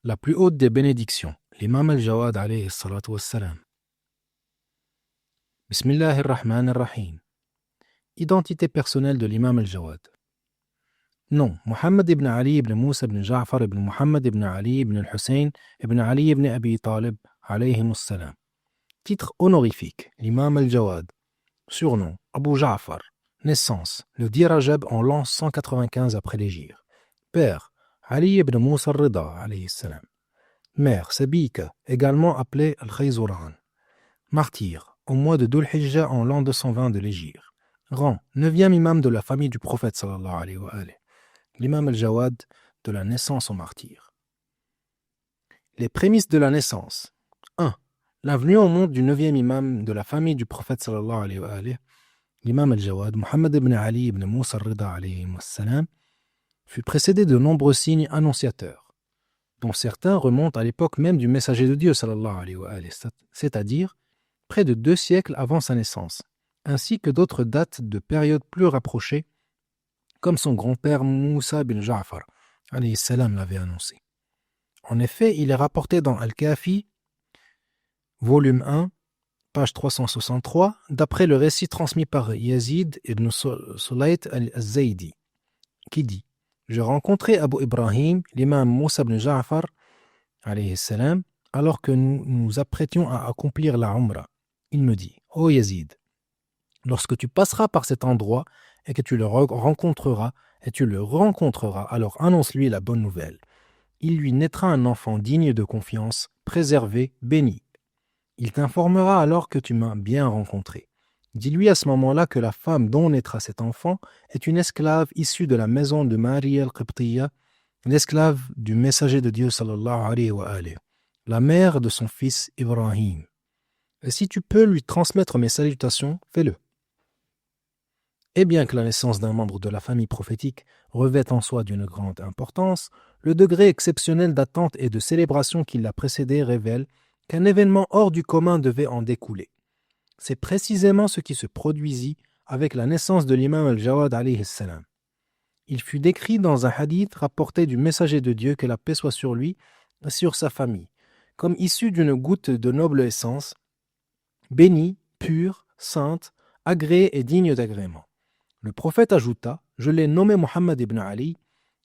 La plus haute des bénédictions, l'imam al-Jawad alayhi salatu wassalam. Bismillahir Rahmanir Rahim. Identité personnelle de l'imam al-Jawad. Nom, Mohammed ibn Ali ibn Moussa ibn Ja'far ibn Mohammed ibn Ali ibn al-Hussein ibn Ali ibn Abi Talib alayhi salam. Titre honorifique, l'imam al-Jawad. Surnom, Abu Ja'far. Naissance, le 10 Rajab en l'an 195 après l'Hégire. Père, Ali ibn Moussa al-Rida alayhi salam. Mère, Sabika, également appelée Al-Khayzuran. Martyr, au mois de Dhul Hijjah en l'an 220 de l'Hégire. Rang, 9e imam de la famille du prophète sallallahu alayhi wa alayhi. L'imam al-Jawad de la naissance au martyr. Les prémices de la naissance. 1. La venue au monde du 9e imam de la famille du prophète sallallahu alayhi wa alayhi, l'imam al-Jawad, Mohammed ibn Ali ibn Moussa al-Rida alayhi salam, fut précédé de nombreux signes annonciateurs, dont certains remontent à l'époque même du messager de Dieu sallallahu alayhi wa alayhi, c'est-à-dire près de 2 siècles avant sa naissance, ainsi que d'autres dates de périodes plus rapprochées, comme son grand-père Moussa bin Ja'far alayhi salam l'avait annoncé. En effet, il est rapporté dans Al-Kafi, volume 1, page 363, d'après le récit transmis par Yazid ibn Sulayt al-Zaydi, qui dit: J'ai rencontré Abu Ibrahim, l'imam Moussa bin Ja'far alayhi salam, alors que nous nous apprêtions à accomplir la Umrah. Il me dit: Ô Yazid, lorsque tu passeras par cet endroit et que tu le rencontreras, alors annonce-lui la bonne nouvelle. Il lui naîtra un enfant digne de confiance, préservé, béni. Il t'informera alors que tu m'as bien rencontré. Dis-lui à ce moment-là que la femme dont naîtra cet enfant est une esclave issue de la maison de Maria al-Qibtiyya, l'esclave du messager de Dieu sallallahu alayhi wa alayhi, la mère de son fils Ibrahim. Et si tu peux lui transmettre mes salutations, fais-le. Et bien que la naissance d'un membre de la famille prophétique revête en soi d'une grande importance, le degré exceptionnel d'attente et de célébration qui l'a précédé révèle qu'un événement hors du commun devait en découler. C'est précisément ce qui se produisit avec la naissance de l'imam al-Jawad alayhi salam. Il fut décrit dans un hadith rapporté du messager de Dieu, que la paix soit sur lui et sur sa famille, comme issu d'une goutte de noble essence, bénie, pure, sainte, agréée et digne d'agrément. Le prophète ajouta: Je l'ai nommé Mohammed ibn Ali,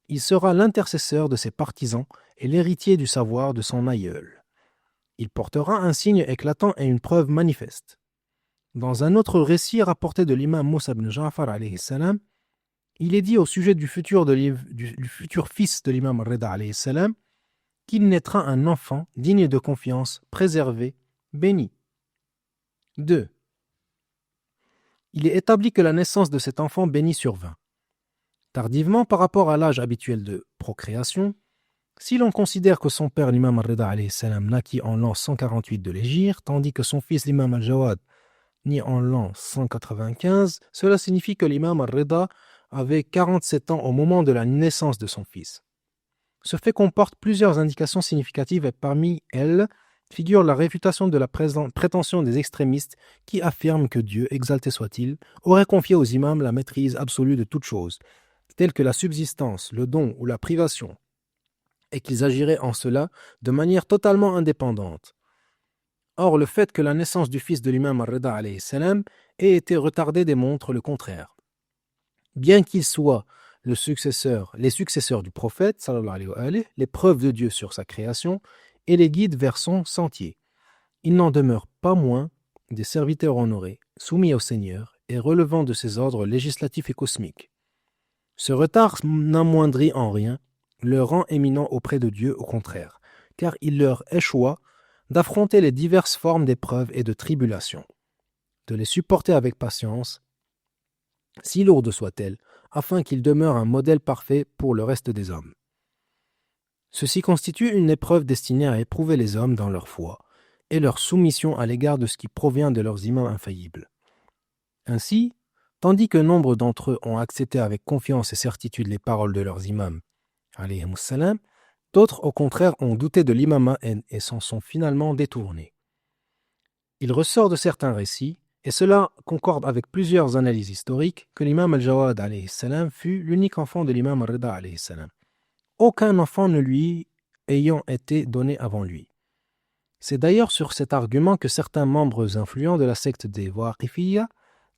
il sera l'intercesseur de ses partisans et l'héritier du savoir de son aïeul. Il portera un signe éclatant et une preuve manifeste. Dans un autre récit rapporté de l'imam Moussa ibn Ja'far alayhi salam, il est dit au sujet du futur fils de l'imam al-Rida alayhi salam qu'il naîtra un enfant digne de confiance, préservé, béni. 2. Il est établi que la naissance de cet enfant béni survint tardivement par rapport à l'âge habituel de procréation. Si l'on considère que son père l'imam al-Rida alayhi salam naquit en l'an 148 de l'Hégire, tandis que son fils l'imam al-Jawad naît en l'an 195, cela signifie que l'imam al-Rida avait 47 ans au moment de la naissance de son fils. Ce fait comporte plusieurs indications significatives et parmi elles figure la réfutation de la prétention des extrémistes qui affirment que Dieu, exalté soit-il, aurait confié aux imams la maîtrise absolue de toutes choses, telles que la subsistance, le don ou la privation, et qu'ils agiraient en cela de manière totalement indépendante. Or, le fait que la naissance du fils de l'imam al-Rida alayhi salam ait été retardée démontre le contraire. Bien qu'ils soient les successeurs du prophète, sallallahu alayhi wa alayhi, les preuves de Dieu sur sa création et les guides vers son sentier, il n'en demeure pas moins des serviteurs honorés, soumis au Seigneur et relevant de ses ordres législatifs et cosmiques. Ce retard n'amoindrit en rien leur rang éminent auprès de Dieu, au contraire, car il leur échoit d'affronter les diverses formes d'épreuves et de tribulations, de les supporter avec patience, si lourdes soient-elles, afin qu'ils demeurent un modèle parfait pour le reste des hommes. Ceci constitue une épreuve destinée à éprouver les hommes dans leur foi et leur soumission à l'égard de ce qui provient de leurs imams infaillibles. Ainsi, tandis que nombre d'entre eux ont accepté avec confiance et certitude les paroles de leurs imams, alayhimus salam, d'autres au contraire ont douté de l'imama et s'en sont finalement détournés. Il ressort de certains récits, et cela concorde avec plusieurs analyses historiques, que l'imam al-Jawad alayhi salam fut l'unique enfant de l'imam al-Rida alayhi salam. Aucun enfant ne lui ayant été donné avant lui. C'est d'ailleurs sur cet argument que certains membres influents de la secte des Waqifiyya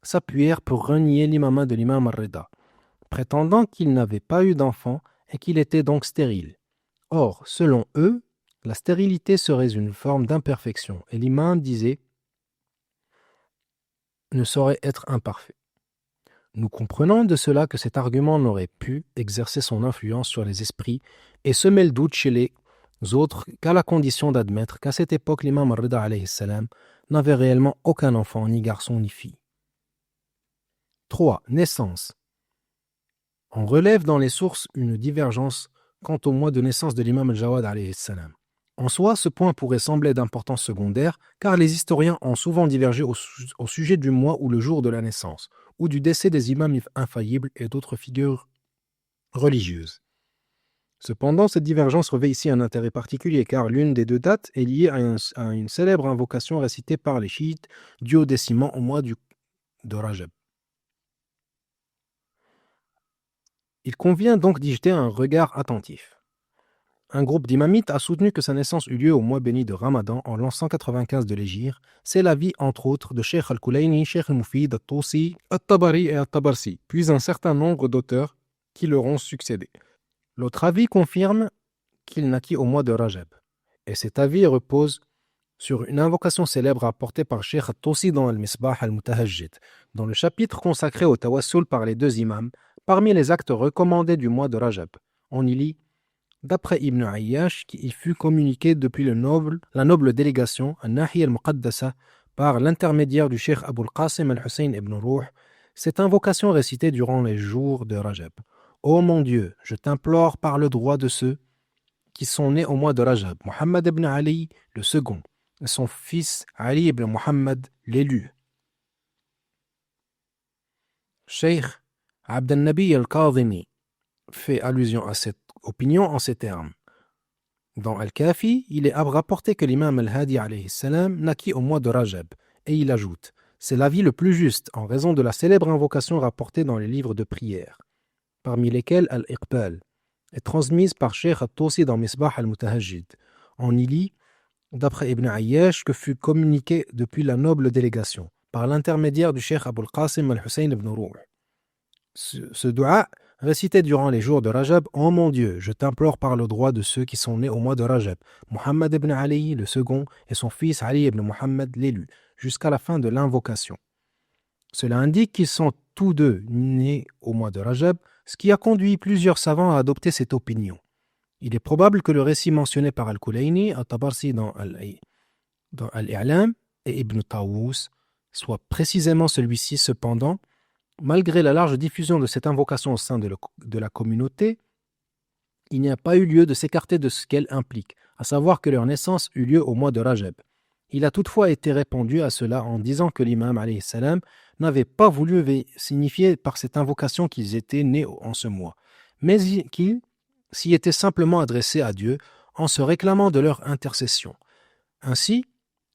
s'appuyèrent pour renier l'imamat de l'imam al-Rida, prétendant qu'il n'avait pas eu d'enfant et qu'il était donc stérile. Or, selon eux, la stérilité serait une forme d'imperfection et l'imam disait ne saurait être imparfait. Nous comprenons de cela que cet argument n'aurait pu exercer son influence sur les esprits et semer le doute chez les autres qu'à la condition d'admettre qu'à cette époque l'imam al-Rida alayhi salam n'avait réellement aucun enfant, ni garçon ni fille. 3. Naissance. On relève dans les sources une divergence quant au mois de naissance de l'imam al-Jawad alayhi salam. En soi, ce point pourrait sembler d'importance secondaire, car les historiens ont souvent divergé au sujet du mois ou le jour de la naissance, ou du décès des imams infaillibles et d'autres figures religieuses. Cependant, cette divergence revêt ici un intérêt particulier, car l'une des deux dates est liée à une célèbre invocation récitée par les chiites duodécimant au mois de Rajab. Il convient donc d'y jeter un regard attentif. Un groupe d'imamites a soutenu que sa naissance eut lieu au mois béni de Ramadan en l'an 195 de l'Hégire. C'est l'avis, entre autres, de Cheikh al-Kulayni, Cheikh al-Mufid, al-Tusi, al-Tabari et al-Tabarsi, puis un certain nombre d'auteurs qui leur ont succédé. L'autre avis confirme qu'il naquit au mois de Rajab. Et cet avis repose sur une invocation célèbre apportée par Cheikh al-Tusi dans al-Misbah al-Mutahajjid, dans le chapitre consacré au tawassul par les deux imams, parmi les actes recommandés du mois de Rajab. On y lit d'après Ibn Ayyash, qui fut communiqué depuis la noble délégation à Nahi al-Muqaddasa par l'intermédiaire du Cheikh Abul Qasim al-Hussein ibn Ruh, cette invocation récitée durant les jours de Rajab. Ô mon Dieu, je t'implore par le droit de ceux qui sont nés au mois de Rajab, Muhammad ibn Ali, le second, et son fils Ali ibn Muhammad, l'élu. Cheikh Abd al-Nabi al-Qadhimi fait allusion à cette opinion en ces termes. Dans Al-Kafi, il est rapporté que l'imam al-Hadi alayhi salam naquit au mois de Rajab, et il ajoute « C'est l'avis le plus juste en raison de la célèbre invocation rapportée dans les livres de prière, parmi lesquels Al-Iqbal est transmise par Cheikh al-Tusi dans Misbah al-Mutahajjid. On y lit, d'après Ibn Ayyash, que fut communiqué depuis la noble délégation, par l'intermédiaire du Cheikh Abul Qasim al-Hussein ibn Ruh. Ce dua récité durant les jours de Rajab, « Ô mon Dieu, je t'implore par le droit de ceux qui sont nés au mois de Rajab, Muhammad ibn Ali, le second, et son fils Ali ibn Muhammad, l'élu, jusqu'à la fin de l'invocation. » Cela indique qu'ils sont tous deux nés au mois de Rajab, ce qui a conduit plusieurs savants à adopter cette opinion. Il est probable que le récit mentionné par Al-Kulayni, Al-Tabarsi dans Al-I'lam et Ibn Tawus soit précisément celui-ci. Cependant, malgré la large diffusion de cette invocation au sein de la communauté, il n'y a pas eu lieu de s'écarter de ce qu'elle implique, à savoir que leur naissance eut lieu au mois de Rajab. Il a toutefois été répondu à cela en disant que l'imam alayhi salam n'avait pas voulu signifier par cette invocation qu'ils étaient nés en ce mois, mais qu'ils s'y étaient simplement adressés à Dieu en se réclamant de leur intercession. Ainsi,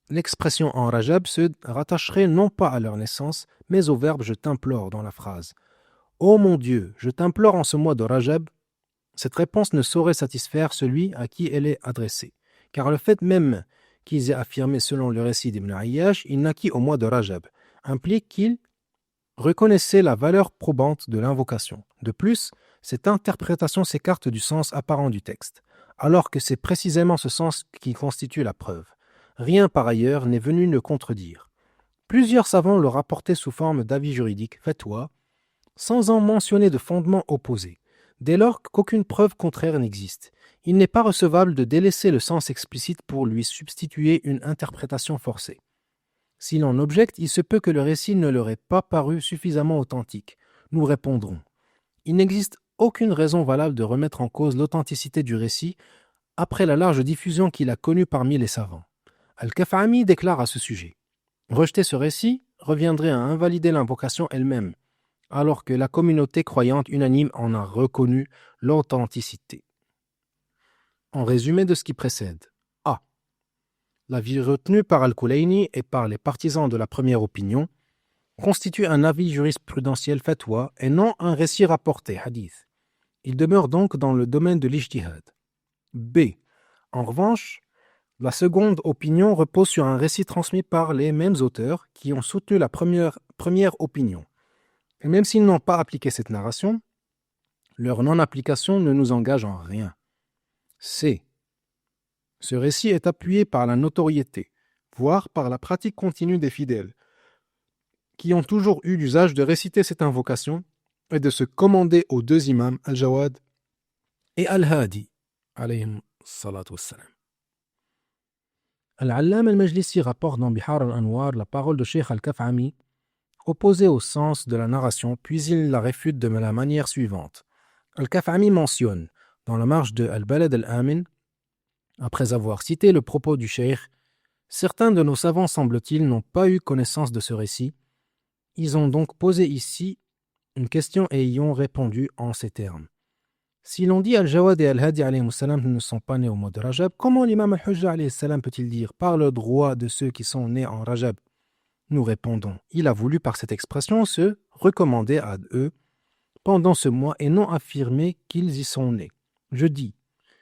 l'expression en Rajab se rattacherait non pas à leur naissance, mais au verbe « je t'implore » dans la phrase. « Ô mon Dieu, je t'implore en ce mois de Rajab », cette réponse ne saurait satisfaire celui à qui elle est adressée, car le fait même qu'ils aient affirmé selon le récit d'Ibn Ayyash, il naquit au mois de Rajab, implique qu'ils reconnaissaient la valeur probante de l'invocation. De plus, cette interprétation s'écarte du sens apparent du texte, alors que c'est précisément ce sens qui constitue la preuve. Rien par ailleurs n'est venu le contredire. Plusieurs savants le rapportaient sous forme d'avis juridiques, fatwa, sans en mentionner de fondement opposé. Dès lors qu'aucune preuve contraire n'existe, il n'est pas recevable de délaisser le sens explicite pour lui substituer une interprétation forcée. Si l'on objecte, il se peut que le récit ne leur ait pas paru suffisamment authentique. Nous répondrons. Il n'existe aucune raison valable de remettre en cause l'authenticité du récit après la large diffusion qu'il a connue parmi les savants. Al-Kaf'ami déclare à ce sujet. Rejeter ce récit reviendrait à invalider l'invocation elle-même, alors que la communauté croyante unanime en a reconnu l'authenticité. En résumé de ce qui précède. A. L'avis retenu par Al-Kulayni et par les partisans de la première opinion constitue un avis jurisprudentiel fatwa et non un récit rapporté, hadith. Il demeure donc dans le domaine de l'ijtihad. B. En revanche, la seconde opinion repose sur un récit transmis par les mêmes auteurs qui ont soutenu la première opinion. Et même s'ils n'ont pas appliqué cette narration, leur non-application ne nous engage en rien. C. Ce récit est appuyé par la notoriété, voire par la pratique continue des fidèles, qui ont toujours eu l'usage de réciter cette invocation et de se commander aux deux imams, Al-Jawad et Al-Hadi, alayhim salatu wassalam. Al-Allam al-Majlisi rapporte dans Bihar al-Anwar la parole de Cheikh al-Kaf'ami, opposée au sens de la narration, puis il la réfute de la manière suivante. Al-Kaf'ami mentionne, dans la marche de Al-Balad al-Amin, après avoir cité le propos du Cheikh, certains de nos savants, semble-t-il, n'ont pas eu connaissance de ce récit. Ils ont donc posé ici une question et y ont répondu en ces termes. Si l'on dit Al-Jawad et Al-Hadi alayhim salam ne sont pas nés au mois de Rajab, comment l'imam Al-Hujja alayhi salam peut-il dire par le droit de ceux qui sont nés en Rajab? Nous répondons, il a voulu par cette expression se recommander à eux pendant ce mois et non affirmer qu'ils y sont nés. Je dis,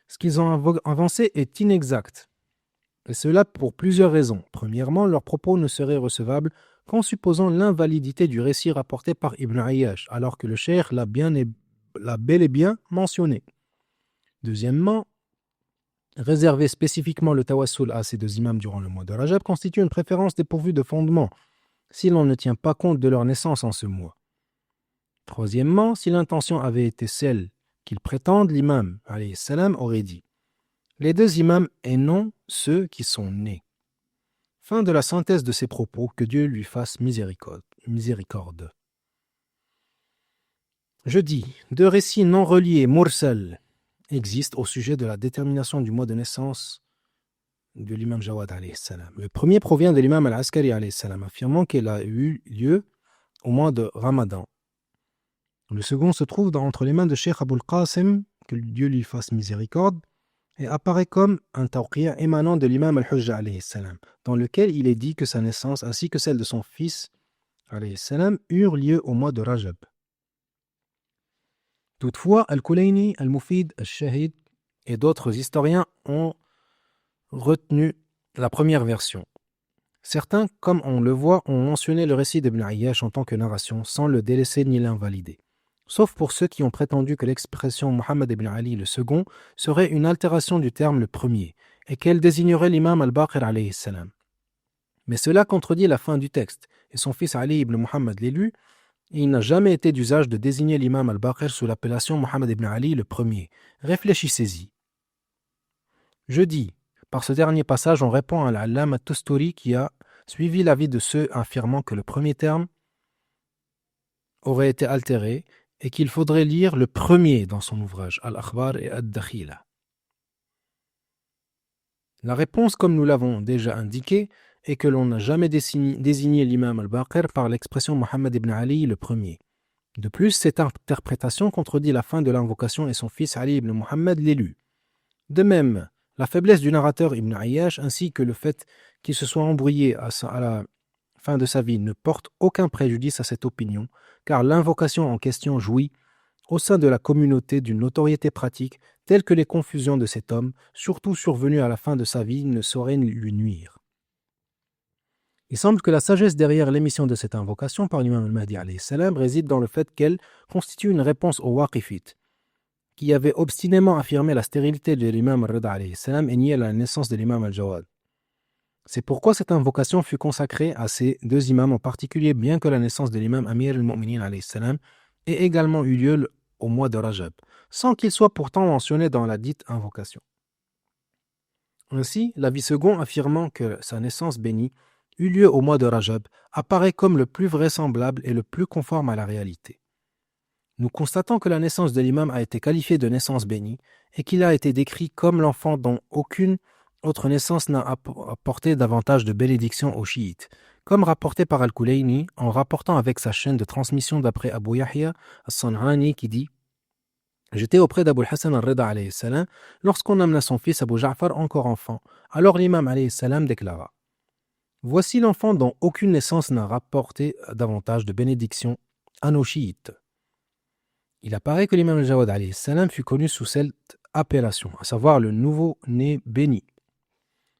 ce qu'ils ont avancé est inexact. Et cela pour plusieurs raisons. Premièrement, leurs propos ne seraient recevables qu'en supposant l'invalidité du récit rapporté par Ibn Ayyash, alors que le cheikh l'a bel et bien mentionné. Deuxièmement, réserver spécifiquement le tawassul à ces deux imams durant le mois de Rajab constitue une préférence dépourvue de fondement, si l'on ne tient pas compte de leur naissance en ce mois. Troisièmement, si l'intention avait été celle qu'ils prétendent, l'imam alayhi salam aurait dit « Les deux imams et non ceux qui sont nés ». Fin de la synthèse de ses propos, que Dieu lui fasse miséricorde. Je dis, deux récits non reliés, mursal, existent au sujet de la détermination du mois de naissance de l'imam Jawad alayhi salam. Le premier provient de l'imam al-Askari alayhi salam, affirmant qu'elle a eu lieu au mois de Ramadan. Le second se trouve entre les mains de Cheikh Abul Qasim, que Dieu lui fasse miséricorde, et apparaît comme un tawqi' émanant de l'imam al-Hujja alayhi salam, dans lequel il est dit que sa naissance ainsi que celle de son fils alayhi salam eurent lieu au mois de Rajab. Toutefois, Al-Kulayni, Al-Mufid, Al-Shahid et d'autres historiens ont retenu la première version. Certains, comme on le voit, ont mentionné le récit d'Ibn Ayyash en tant que narration, sans le délaisser ni l'invalider. Sauf pour ceux qui ont prétendu que l'expression Muhammad ibn Ali le second serait une altération du terme le premier, et qu'elle désignerait l'imam al-Baqir alayhi salam. Mais cela contredit la fin du texte, et son fils Ali ibn Muhammad l'élu, et il n'a jamais été d'usage de désigner l'imam al-Baqir sous l'appellation Muhammad ibn Ali le premier. Réfléchissez-y. Je dis, par ce dernier passage, on répond à l'Allam at-Tusturi qui a suivi l'avis de ceux affirmant que le premier terme aurait été altéré et qu'il faudrait lire le premier dans son ouvrage, Al-Akhbar et Ad-Dakhila. La réponse, comme nous l'avons déjà indiqué, est que l'on n'a jamais désigné l'imam al-Baqir par l'expression Muhammad ibn Ali le premier. De plus, cette interprétation contredit la fin de l'invocation et son fils Ali ibn Muhammad l'élu. De même, la faiblesse du narrateur Ibn Ayyash ainsi que le fait qu'il se soit embrouillé à la fin de sa vie ne porte aucun préjudice à cette opinion, car l'invocation en question jouit, au sein de la communauté, d'une notoriété pratique telle que les confusions de cet homme, surtout survenues à la fin de sa vie, ne sauraient lui nuire. Il semble que la sagesse derrière l'émission de cette invocation par l'imam al-Mahdi alayhi salam réside dans le fait qu'elle constitue une réponse aux Waqifites, qui avaient obstinément affirmé la stérilité de l'imam al-Rida alayhi salam et nié la naissance de l'imam al-Jawad. C'est pourquoi cette invocation fut consacrée à ces deux imams en particulier, bien que la naissance de l'imam Amir al-Mu'minin alayhi salam ait également eu lieu au mois de Rajab, sans qu'il soit pourtant mentionné dans la dite invocation. Ainsi, l'avis second affirmant que sa naissance bénie eut lieu au mois de Rajab apparaît comme le plus vraisemblable et le plus conforme à la réalité. Nous constatons que la naissance de l'imam a été qualifiée de naissance bénie et qu'il a été décrit comme l'enfant dont aucune autre naissance n'a apporté davantage de bénédictions aux chiites, comme rapporté par Al-Kulayni en rapportant avec sa chaîne de transmission d'après Abu Yahya as-San'ani qui dit « J'étais auprès d'Abu al-Hassan al-Rida alayhi salam lorsqu'on amena son fils Abu Ja'far encore enfant. Alors l'imam alayhi salam déclara « Voici l'enfant dont aucune naissance n'a rapporté davantage de bénédictions à nos chiites. » Il apparaît que l'imam al-Jawad alayhi salam fut connu sous cette appellation, à savoir le nouveau-né béni.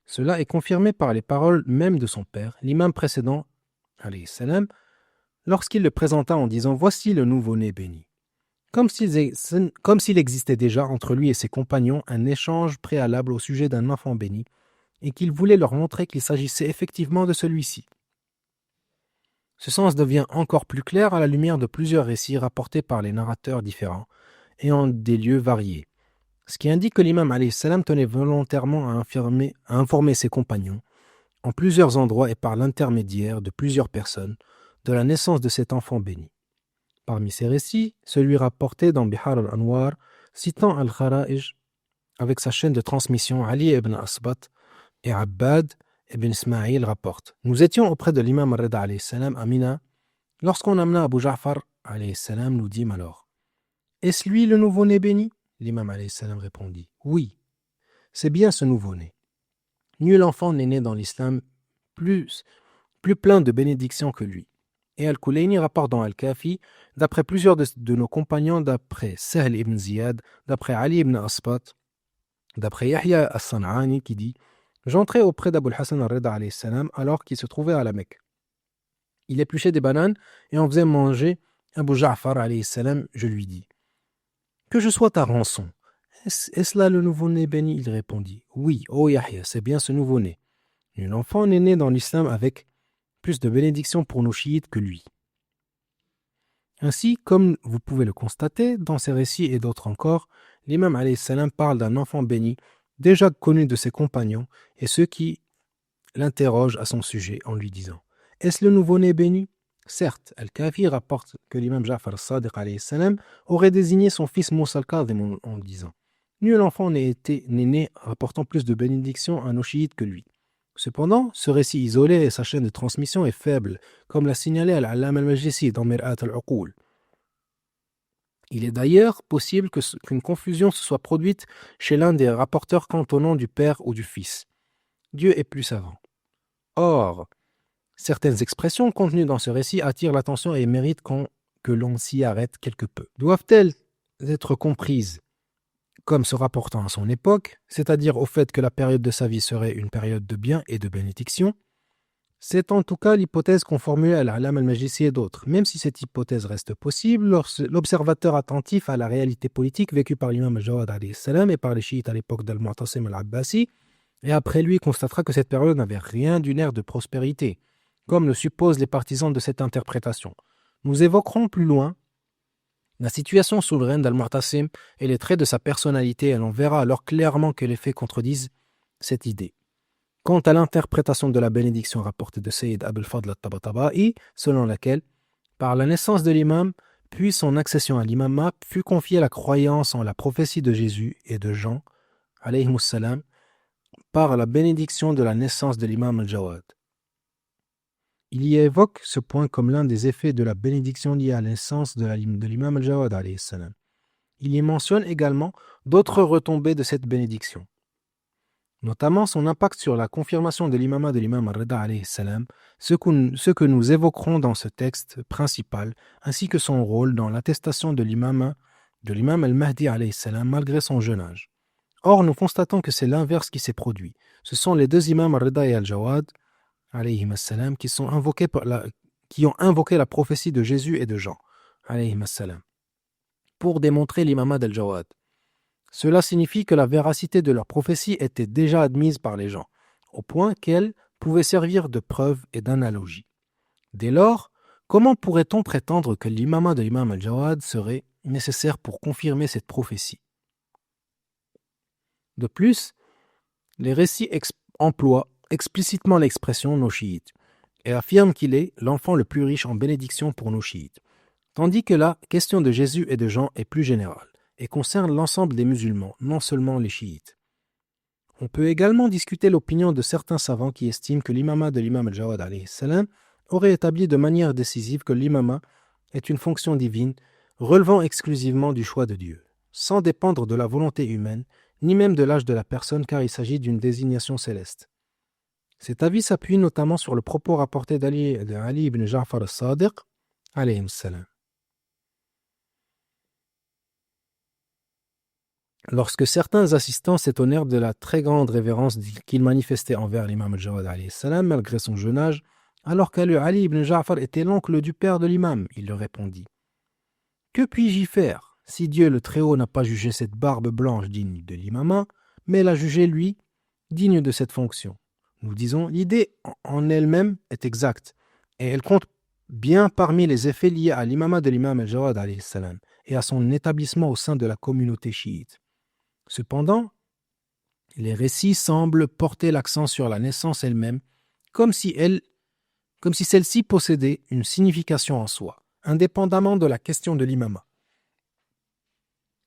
Cela est confirmé par les paroles même de son père, l'imam précédent, alayhi salam, lorsqu'il le présenta en disant « Voici le nouveau-né béni ». Comme s'il existait déjà entre lui et ses compagnons un échange préalable au sujet d'un enfant béni, et qu'il voulait leur montrer qu'il s'agissait effectivement de celui-ci. Ce sens devient encore plus clair à la lumière de plusieurs récits rapportés par les narrateurs différents et en des lieux variés, ce qui indique que l'imam alayhi salam tenait volontairement à informer ses compagnons, en plusieurs endroits et par l'intermédiaire de plusieurs personnes, de la naissance de cet enfant béni. Parmi ces récits, celui rapporté dans Bihar al-Anwar, citant Al-Khara'ij, avec sa chaîne de transmission Ali ibn Asbat et Abbad ibn Ismaïl rapporte. Nous étions auprès de l'imam al-Rida alayhi salam à Mina, lorsqu'on amena Abu Ja'far alayhi salam, nous dîmes alors. Est-ce lui le nouveau-né béni? L'imam alayhi salam répondit. Oui, c'est bien ce nouveau-né. Nul enfant n'est né dans l'islam plus plein de bénédictions que lui. Et Al-Kulayni rapporte dans Al-Kafi, d'après plusieurs de nos compagnons, d'après Sahl ibn Ziyad, d'après Ali ibn Asbat, d'après Yahya as-San'ani qui dit « J'entrais auprès d'Abu al-Hasan al-Rida alayhi salam alors qu'il se trouvait à la Mecque. Il épluchait des bananes et en faisait manger Abu Ja'far alayhi salam. Je lui dis « Que je sois ta rançon. Est-ce là le nouveau-né béni ?» Il répondit « Oui, ô Yahya, c'est bien ce nouveau-né. Nul enfant n'est né dans l'islam avec plus de bénédictions pour nos chiites que lui. » Ainsi, comme vous pouvez le constater, dans ces récits et d'autres encore, l'imam alayhi salam parle d'un enfant béni, déjà connu de ses compagnons, et ceux qui l'interrogent à son sujet en lui disant « Est-ce le nouveau-né béni ?» Certes, Al-Kafi rapporte que l'imam Ja'far as-Sadiq alayhi salam aurait désigné son fils Moussa al-Kadhim en disant « Nul enfant n'est né rapportant plus de bénédictions à nos chiites que lui. » Cependant, ce récit isolé et sa chaîne de transmission est faible, comme l'a signalé Al-Allam al-Majlisi dans Mir'at al-Uqul. Il est d'ailleurs possible qu'une confusion se soit produite chez l'un des rapporteurs quant au nom du père ou du fils. Dieu est plus savant. Or, certaines expressions contenues dans ce récit attirent l'attention et méritent que l'on s'y arrête quelque peu. Doivent-elles être comprises comme se rapportant à son époque, c'est-à-dire au fait que la période de sa vie serait une période de bien et de bénédiction? C'est en tout cas l'hypothèse qu'ont formulée Al-Allam al-Majlisi et d'autres, même si cette hypothèse reste possible, l'observateur attentif à la réalité politique vécue par l'imam al-Jawad alayhi salam et par les chiites à l'époque d'Al-Mu'tasim al-Abbasi, et après lui constatera que cette période n'avait rien d'une ère de prospérité, comme le supposent les partisans de cette interprétation. Nous évoquerons plus loin la situation sous le règne d'Al-Mu'tasim et les traits de sa personnalité, et l'on verra alors clairement que les faits contredisent cette idée. Quant à l'interprétation de la bénédiction rapportée de Sayyid Abul Fadl al-Tabatabai, selon laquelle, par la naissance de l'imam, puis son accession à l'imamat, fut confiée la croyance en la prophétie de Jésus et de Jean, alayhimus salam, par la bénédiction de la naissance de l'imam al-Jawad. Il y évoque ce point comme l'un des effets de la bénédiction liée à la naissance de l'imam al-Jawad alayhi salam. Il y mentionne également d'autres retombées de cette bénédiction, notamment son impact sur la confirmation de l'imama de l'imam al-Rida alayhi salam, ce que nous évoquerons dans ce texte principal, ainsi que son rôle dans l'attestation de l'imam al-Mahdi alayhi salam malgré son jeune âge. Or, nous constatons que c'est l'inverse qui s'est produit. Ce sont les deux imams al-Rida et al-Jawad alayhim as-salam, qui ont invoqué la prophétie de Jésus et de Jean, alayhim as-salam, pour démontrer l'imama d'Al-Jawad. Cela signifie que la véracité de leur prophétie était déjà admise par les gens, au point qu'elle pouvait servir de preuve et d'analogie. Dès lors, comment pourrait-on prétendre que l'imama de l'imam Al-Jawad serait nécessaire pour confirmer cette prophétie? De plus, les récits emploient explicitement l'expression nos chiites et affirment qu'il est l'enfant le plus riche en bénédictions pour nos chiites, tandis que la question de Jésus et de Jean est plus générale et concerne l'ensemble des musulmans, non seulement les chiites. On peut également discuter l'opinion de certains savants qui estiment que l'imama de l'imam al-Jawad alayhi salam aurait établi de manière décisive que l'imama est une fonction divine relevant exclusivement du choix de Dieu, sans dépendre de la volonté humaine, ni même de l'âge de la personne, car il s'agit d'une désignation céleste. Cet avis s'appuie notamment sur le propos rapporté d'Ali ibn Ja'far as-Sadiq, alayhi salam. Lorsque certains assistants s'étonnèrent de la très grande révérence qu'il manifestait envers l'imam al-Jawad alayhi salam, malgré son jeune âge, alors qu'Ali Ali ibn Ja'far était l'oncle du père de l'imam, il leur répondit: Que puis-je y faire, si Dieu le Très-Haut n'a pas jugé cette barbe blanche digne de l'imama, mais l'a jugé lui digne de cette fonction? Nous disons, l'idée en elle-même est exacte, et elle compte bien parmi les effets liés à l'imama de l'imam al-Jawad alayhi salam et à son établissement au sein de la communauté chiite. Cependant, les récits semblent porter l'accent sur la naissance elle-même, comme si celle-ci possédait une signification en soi, indépendamment de la question de l'imama.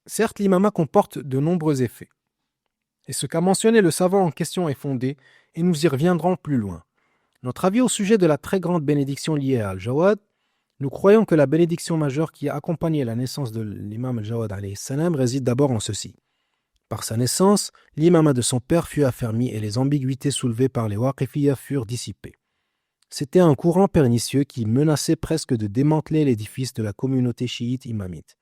Certes, l'imama comporte de nombreux effets, et ce qu'a mentionné le savant en question est fondé, et nous y reviendrons plus loin. Notre avis au sujet de la très grande bénédiction liée à Al-Jawad: nous croyons que la bénédiction majeure qui a accompagné la naissance de l'imam Al-Jawad alayhi salam réside d'abord en ceci. Par sa naissance, l'imama de son père fut affermi et les ambiguïtés soulevées par les Waqifiyya furent dissipées. C'était un courant pernicieux qui menaçait presque de démanteler l'édifice de la communauté chiite imamite.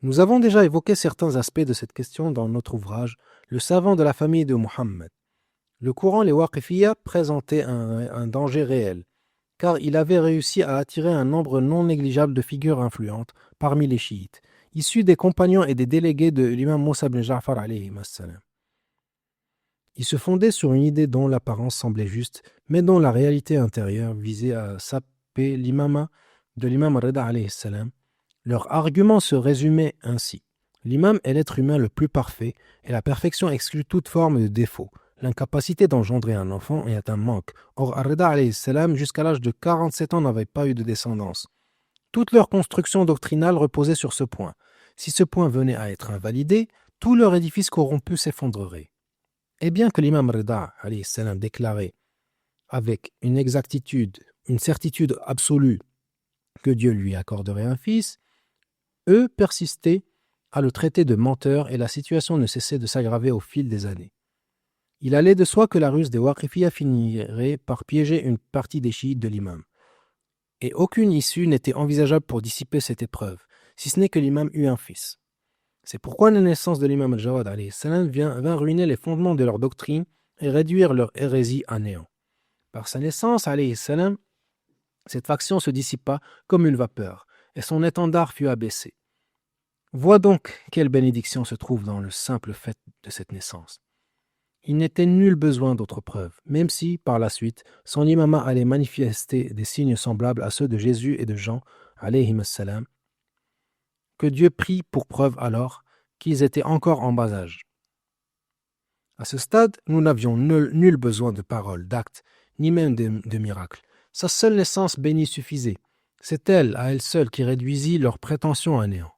Nous avons déjà évoqué certains aspects de cette question dans notre ouvrage « Le savant de la famille de Muhammad ». Le courant les Waqifiyya présentait un danger réel, car il avait réussi à attirer un nombre non négligeable de figures influentes parmi les chiites, issus des compagnons et des délégués de l'imam Moussa ibn Ja'far alayhi salam. Il se fondait sur une idée dont l'apparence semblait juste, mais dont la réalité intérieure visait à saper l'imama de l'imam Rida alayhi salam. Leur argument se résumait ainsi: l'imam est l'être humain le plus parfait, et la perfection exclut toute forme de défaut. L'incapacité d'engendrer un enfant est un manque. Or, Rida alayhi salam, jusqu'à l'âge de 47 ans, n'avait pas eu de descendance. Toute leur construction doctrinale reposait sur ce point. Si ce point venait à être invalidé, tout leur édifice corrompu s'effondrerait. Et bien que l'imam Rida alayhi salam déclarait avec une exactitude, une certitude absolue que Dieu lui accorderait un fils, eux persistaient à le traiter de menteur et la situation ne cessait de s'aggraver au fil des années. Il allait de soi que la ruse des Waqifiyya finirait par piéger une partie des chiites de l'imam. Et aucune issue n'était envisageable pour dissiper cette épreuve, si ce n'est que l'imam eut un fils. C'est pourquoi la naissance de l'imam al-Jawad alayhi salam vint ruiner les fondements de leur doctrine et réduire leur hérésie à néant. Par sa naissance, alayhi salam, cette faction se dissipa comme une vapeur, et son étendard fut abaissé. Vois donc quelle bénédiction se trouve dans le simple fait de cette naissance. Il n'était nul besoin d'autres preuves, même si, par la suite, son imama allait manifester des signes semblables à ceux de Jésus et de Jean, alayhim salam, que Dieu prit pour preuve alors qu'ils étaient encore en bas âge. À ce stade, nous n'avions nul besoin de paroles, d'actes, ni même de miracles. Sa seule naissance bénie suffisait. C'est elle, à elle seule, qui réduisit leurs prétentions à néant.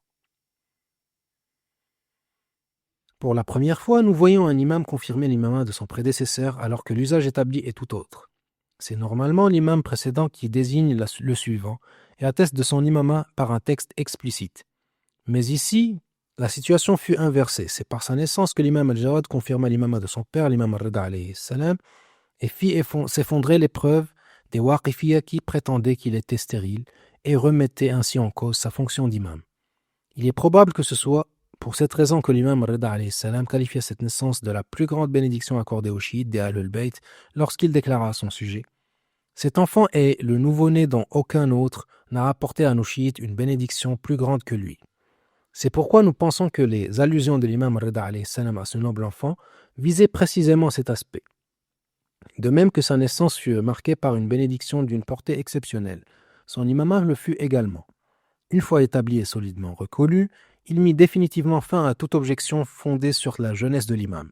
Pour la première fois, nous voyons un imam confirmer l'imama de son prédécesseur alors que l'usage établi est tout autre. C'est normalement l'imam précédent qui désigne le suivant et atteste de son imama par un texte explicite. Mais ici, la situation fut inversée. C'est par sa naissance que l'imam al-Jawad confirma l'imama de son père, l'imam al-Rida alayhi salam, et fit s'effondrer l'épreuve des Waqifiyya qui prétendaient qu'il était stérile et remettaient ainsi en cause sa fonction d'imam. Il est probable que ce soit pour cette raison que l'imam Rida alayhi salam qualifia cette naissance de la plus grande bénédiction accordée aux chiites des Ahlul Bayt lorsqu'il déclara à son sujet: cet enfant est le nouveau-né dont aucun autre n'a apporté à nos chiites une bénédiction plus grande que lui. C'est pourquoi nous pensons que les allusions de l'imam Rida alayhi salam à ce noble enfant visaient précisément cet aspect. De même que sa naissance fut marquée par une bénédiction d'une portée exceptionnelle, son imama le fut également. Une fois établi et solidement reconnu, il mit définitivement fin à toute objection fondée sur la jeunesse de l'imam.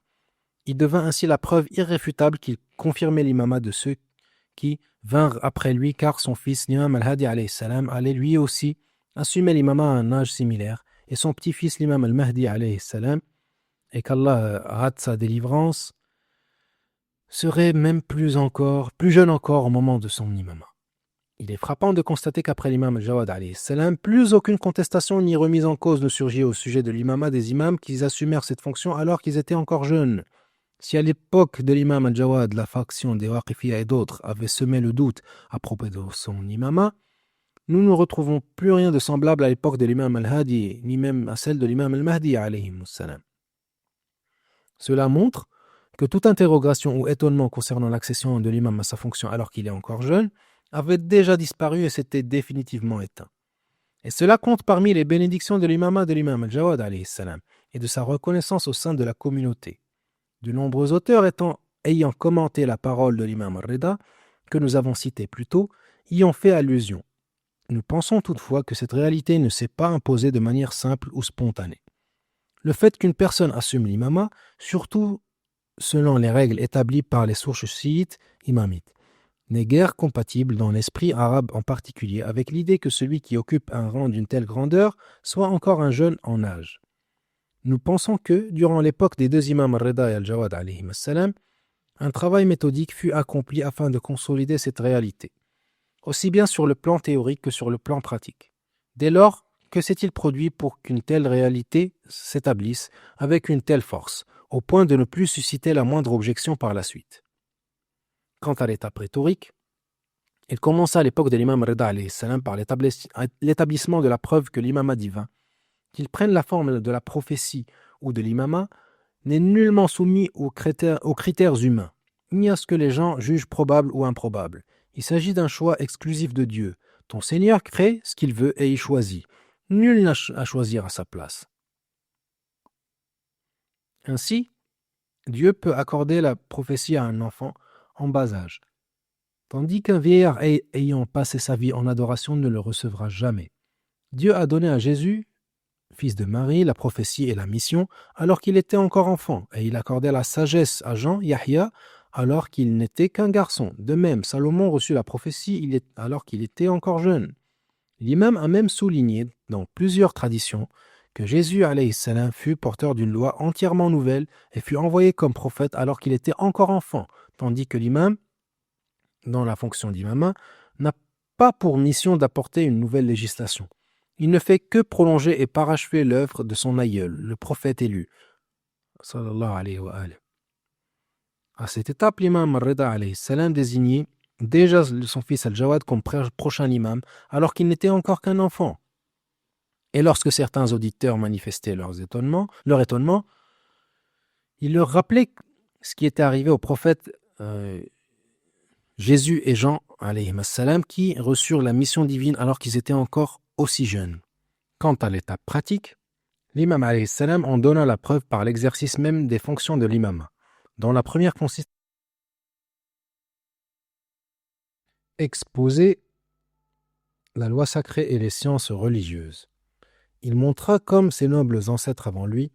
Il devint ainsi la preuve irréfutable qu'il confirmait l'imama de ceux qui vinrent après lui, car son fils, l'imam al-Hadi alayhi salam, allait lui aussi assumer l'imama à un âge similaire, et son petit-fils, l'imam al-Mahdi alayhi salam, et qu'Allah rate sa délivrance, serait même plus jeune encore au moment de son imama. Il est frappant de constater qu'après l'imam al-Jawad alayhi salam, plus aucune contestation ni remise en cause ne surgit au sujet de l'imama des imams qui assumèrent cette fonction alors qu'ils étaient encore jeunes. Si à l'époque de l'imam al-Jawad, la faction des Waqifiyya et d'autres avaient semé le doute à propos de son imama, nous ne retrouvons plus rien de semblable à l'époque de l'imam al-Hadi, ni même à celle de l'imam al-Mahdi alayhi salam. Cela montre que toute interrogation ou étonnement concernant l'accession de l'imam à sa fonction alors qu'il est encore jeune avait déjà disparu et s'était définitivement éteint. Et cela compte parmi les bénédictions de l'imam al-Jawad alayhi salam et de sa reconnaissance au sein de la communauté. De nombreux auteurs ayant commenté la parole de l'imam al-Rida, que nous avons citée plus tôt, y ont fait allusion. Nous pensons toutefois que cette réalité ne s'est pas imposée de manière simple ou spontanée. Le fait qu'une personne assume l'imama, surtout selon les règles établies par les sources chiites imamites, n'est guère compatible dans l'esprit arabe en particulier avec l'idée que celui qui occupe un rang d'une telle grandeur soit encore un jeune en âge. Nous pensons que, durant l'époque des deux imams al-Rida et al-Jawad alayhim as-salam, un travail méthodique fut accompli afin de consolider cette réalité, aussi bien sur le plan théorique que sur le plan pratique. Dès lors, que s'est-il produit pour qu'une telle réalité s'établisse avec une telle force, au point de ne plus susciter la moindre objection par la suite? Quant à l'étape rhétorique, il commença à l'époque de l'imam Rida alayhi salam par l'établissement de la preuve que l'imama divin, qu'il prenne la forme de la prophétie ou de l'imama, n'est nullement soumis aux critères humains, ni à ce que les gens jugent probable ou improbable. Il s'agit d'un choix exclusif de Dieu. Ton Seigneur crée ce qu'il veut et il choisit. Nul n'a à choisir à sa place. Ainsi, Dieu peut accorder la prophétie à un enfant en bas âge, tandis qu'un vieillard ayant passé sa vie en adoration ne le recevra jamais. Dieu a donné à Jésus, fils de Marie, la prophétie et la mission alors qu'il était encore enfant, et il accordait la sagesse à Jean, Yahya, alors qu'il n'était qu'un garçon. De même, Salomon reçut la prophétie alors qu'il était encore jeune. L'imam a même souligné dans plusieurs traditions que Jésus alayhi salam fut porteur d'une loi entièrement nouvelle et fut envoyé comme prophète alors qu'il était encore enfant, tandis que l'imam, dans la fonction d'imama, n'a pas pour mission d'apporter une nouvelle législation. Il ne fait que prolonger et parachever l'œuvre de son aïeul, le prophète élu. Sallallahu alayhi wa alayhi. À cette étape, l'imam al-Rida alayhi salam désignait déjà son fils al-Jawad comme prochain imam, alors qu'il n'était encore qu'un enfant. Et lorsque certains auditeurs manifestaient leur étonnement, il leur rappelait ce qui était arrivé aux prophètes Jésus et Jean alayhi salam, qui reçurent la mission divine alors qu'ils étaient encore aussi jeunes. Quant à l'étape pratique, l'imam alayhi salam en donna la preuve par l'exercice même des fonctions de l'imam, dont la première consiste à exposer la loi sacrée et les sciences religieuses. Il montra, comme ses nobles ancêtres avant lui,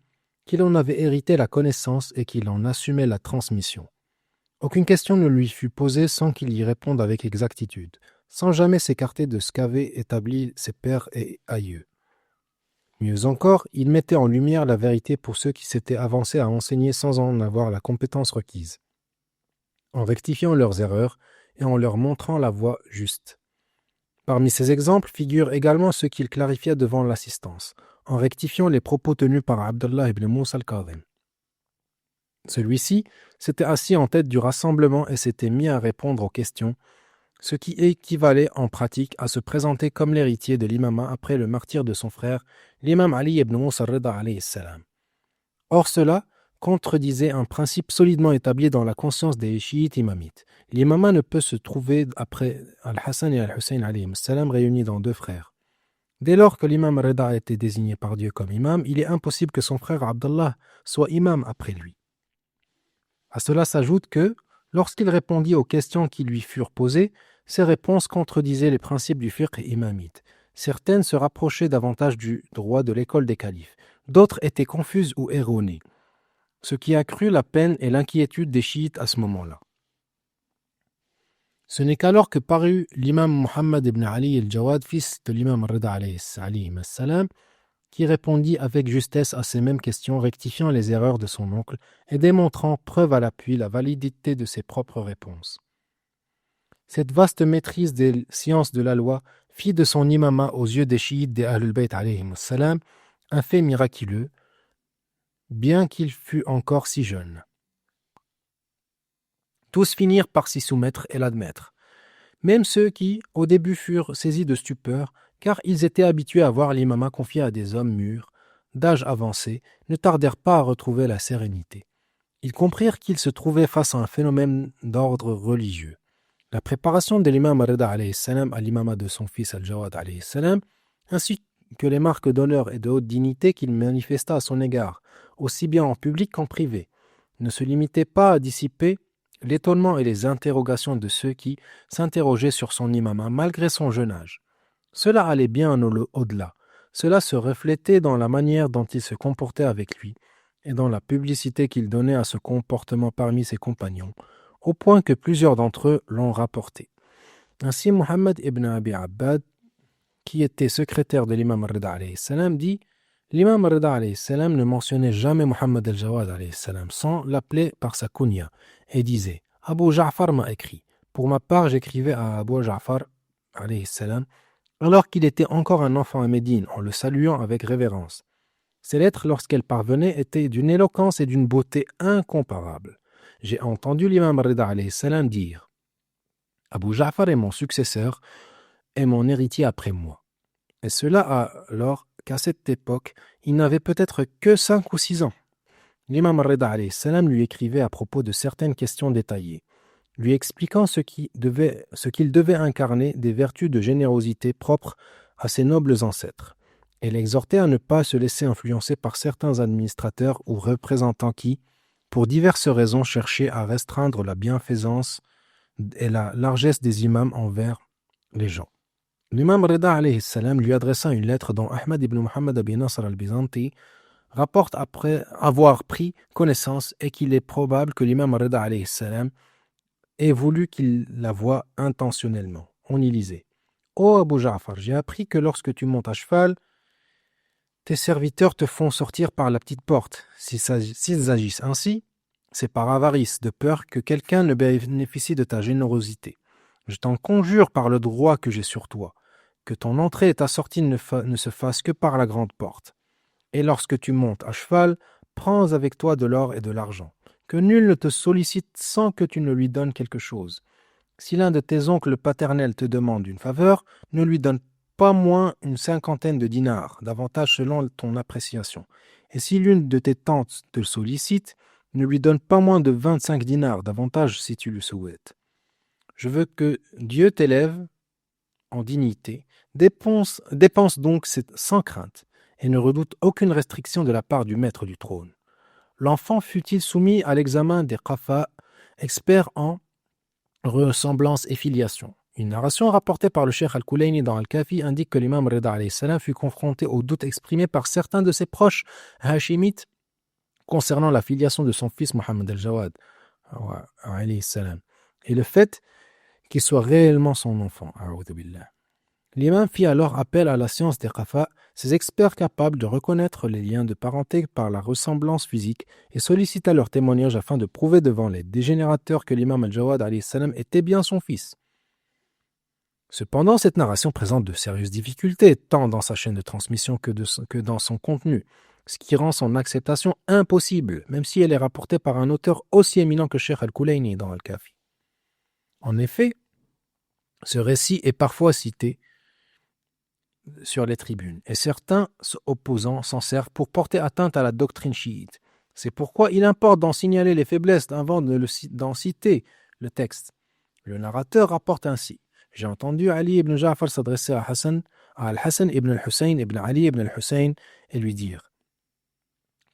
qu'il en avait hérité la connaissance et qu'il en assumait la transmission. Aucune question ne lui fut posée sans qu'il y réponde avec exactitude, sans jamais s'écarter de ce qu'avaient établi ses pères et aïeux. Mieux encore, il mettait en lumière la vérité pour ceux qui s'étaient avancés à enseigner sans en avoir la compétence requise, en rectifiant leurs erreurs et en leur montrant la voie juste. Parmi ces exemples figurent également ceux qu'il clarifia devant l'assistance, en rectifiant les propos tenus par Abdullah ibn Musa al-Kadhim. Celui-ci s'était assis en tête du rassemblement et s'était mis à répondre aux questions, ce qui équivalait en pratique à se présenter comme l'héritier de l'imama après le martyre de son frère, l'imam Ali ibn Musa al-Rida alayhi salam. Or cela contredisait un principe solidement établi dans la conscience des chiites imamites. L'imama ne peut se trouver après Al-Hassan et Al-Hussein alayhim salam réunis dans deux frères. Dès lors que l'imam Rida a été désigné par Dieu comme imam, il est impossible que son frère Abdallah soit imam après lui. À cela s'ajoute que, lorsqu'il répondit aux questions qui lui furent posées, ses réponses contredisaient les principes du fiqh imamite. Certaines se rapprochaient davantage du droit de l'école des califes, d'autres étaient confuses ou erronées, ce qui accrut la peine et l'inquiétude des chiites à ce moment-là. Ce n'est qu'alors que parut l'imam Muhammad ibn Ali al-Jawad, fils de l'imam Rida alayhi salam, qui répondit avec justesse à ces mêmes questions, rectifiant les erreurs de son oncle et démontrant preuve à l'appui la validité de ses propres réponses. Cette vaste maîtrise des sciences de la loi fit de son imama aux yeux des chiites des Ahlul Bayt alayhim salam un fait miraculeux, bien qu'il fût encore si jeune. Tous finirent par s'y soumettre et l'admettre, même ceux qui, au début, furent saisis de stupeur, car ils étaient habitués à voir l'imama confié à des hommes mûrs, d'âge avancé, ne tardèrent pas à retrouver la sérénité. Ils comprirent qu'ils se trouvaient face à un phénomène d'ordre religieux. La préparation de l'imam Rida alayhi salam à l'imama de son fils Al-Jawad alayhi salam, ainsi que les marques d'honneur et de haute dignité qu'il manifesta à son égard, aussi bien en public qu'en privé, ne se limitaient pas à dissiper l'étonnement et les interrogations de ceux qui s'interrogeaient sur son imama malgré son jeune âge. Cela allait bien au-delà. Cela se reflétait dans la manière dont il se comportait avec lui et dans la publicité qu'il donnait à ce comportement parmi ses compagnons, au point que plusieurs d'entre eux l'ont rapporté. Ainsi, Muhammad ibn Abi Abbad, qui était secrétaire de l'imam Rida alayhi salam, dit: l'imam Rida alayhi salam ne mentionnait jamais Muhammad al-Jawad alayhi salam sans l'appeler par sa kunya et disait: Abu Ja'far m'a écrit. Pour ma part, j'écrivais à Abu Ja'far alayhi salam alors qu'il était encore un enfant à Médine, en le saluant avec révérence. Ces lettres, lorsqu'elles parvenaient, étaient d'une éloquence et d'une beauté incomparables. J'ai entendu l'imam Rida alayhi salam dire: Abu Ja'far est mon successeur et mon héritier après moi. Et cela alors qu'à cette époque, il n'avait peut-être que 5 ou 6 ans. L'imam Rida alayhi salam lui écrivait à propos de certaines questions détaillées, lui expliquant ce qu'il devait incarner des vertus de générosité propres à ses nobles ancêtres, et l'exhortait à ne pas se laisser influencer par certains administrateurs ou représentants qui, pour diverses raisons, cherchaient à restreindre la bienfaisance et la largesse des imams envers les gens. L'imam Rida alayhi salam lui adressa une lettre dont Ahmad ibn Muhammad Abi Nasr al-Bizanti rapporte après avoir pris connaissance et qu'il est probable que l'imam Rida alayhi salam ait voulu qu'il la voie intentionnellement. On y lisait: Ô Abu Ja'far, j'ai appris que lorsque tu montes à cheval, tes serviteurs te font sortir par la petite porte. S'ils agissent ainsi, c'est par avarice, de peur que quelqu'un ne bénéficie de ta générosité. Je t'en conjure par le droit que j'ai sur toi, que ton entrée et ta sortie ne se fassent que par la grande porte. Et lorsque tu montes à cheval, prends avec toi de l'or et de l'argent, que nul ne te sollicite sans que tu ne lui donnes quelque chose. Si l'un de tes oncles paternels te demande une faveur, ne lui donne pas moins une 50aine de dinars, davantage selon ton appréciation. Et si l'une de tes tantes te sollicite, ne lui donne pas moins de 25 dinars, davantage si tu le souhaites. Je veux que Dieu t'élève en dignité. Dépense donc sans crainte et ne redoute aucune restriction de la part du maître du trône. L'enfant fut-il soumis à l'examen des Qafa, experts en ressemblance et filiation. Une narration rapportée par le cheikh Al-Kulayni dans Al-Kafi indique que l'imam Rida alayhi salam fut confronté aux doutes exprimés par certains de ses proches hachimites concernant la filiation de son fils Muhammad al-Jawad alayhi salam et le fait qu'il soit réellement son enfant. L'imam fit alors appel à la science des Qafa, ces experts capables de reconnaître les liens de parenté par la ressemblance physique, et sollicita leur témoignage afin de prouver devant les dégénérateurs que l'imam al-Jawad alayhi salam était bien son fils. Cependant, cette narration présente de sérieuses difficultés, tant dans sa chaîne de transmission que dans son contenu, ce qui rend son acceptation impossible, même si elle est rapportée par un auteur aussi éminent que Cheikh Al-Kulayni dans Al-Kafi. En effet, ce récit est parfois cité sur les tribunes, et certains opposants s'en servent pour porter atteinte à la doctrine chiite. C'est pourquoi il importe d'en signaler les faiblesses avant d'en citer le texte. Le narrateur rapporte ainsi: j'ai entendu Ali ibn Ja'far s'adresser à Al-Hassan ibn al-Hussein ibn Ali ibn al-Hussein et lui dire: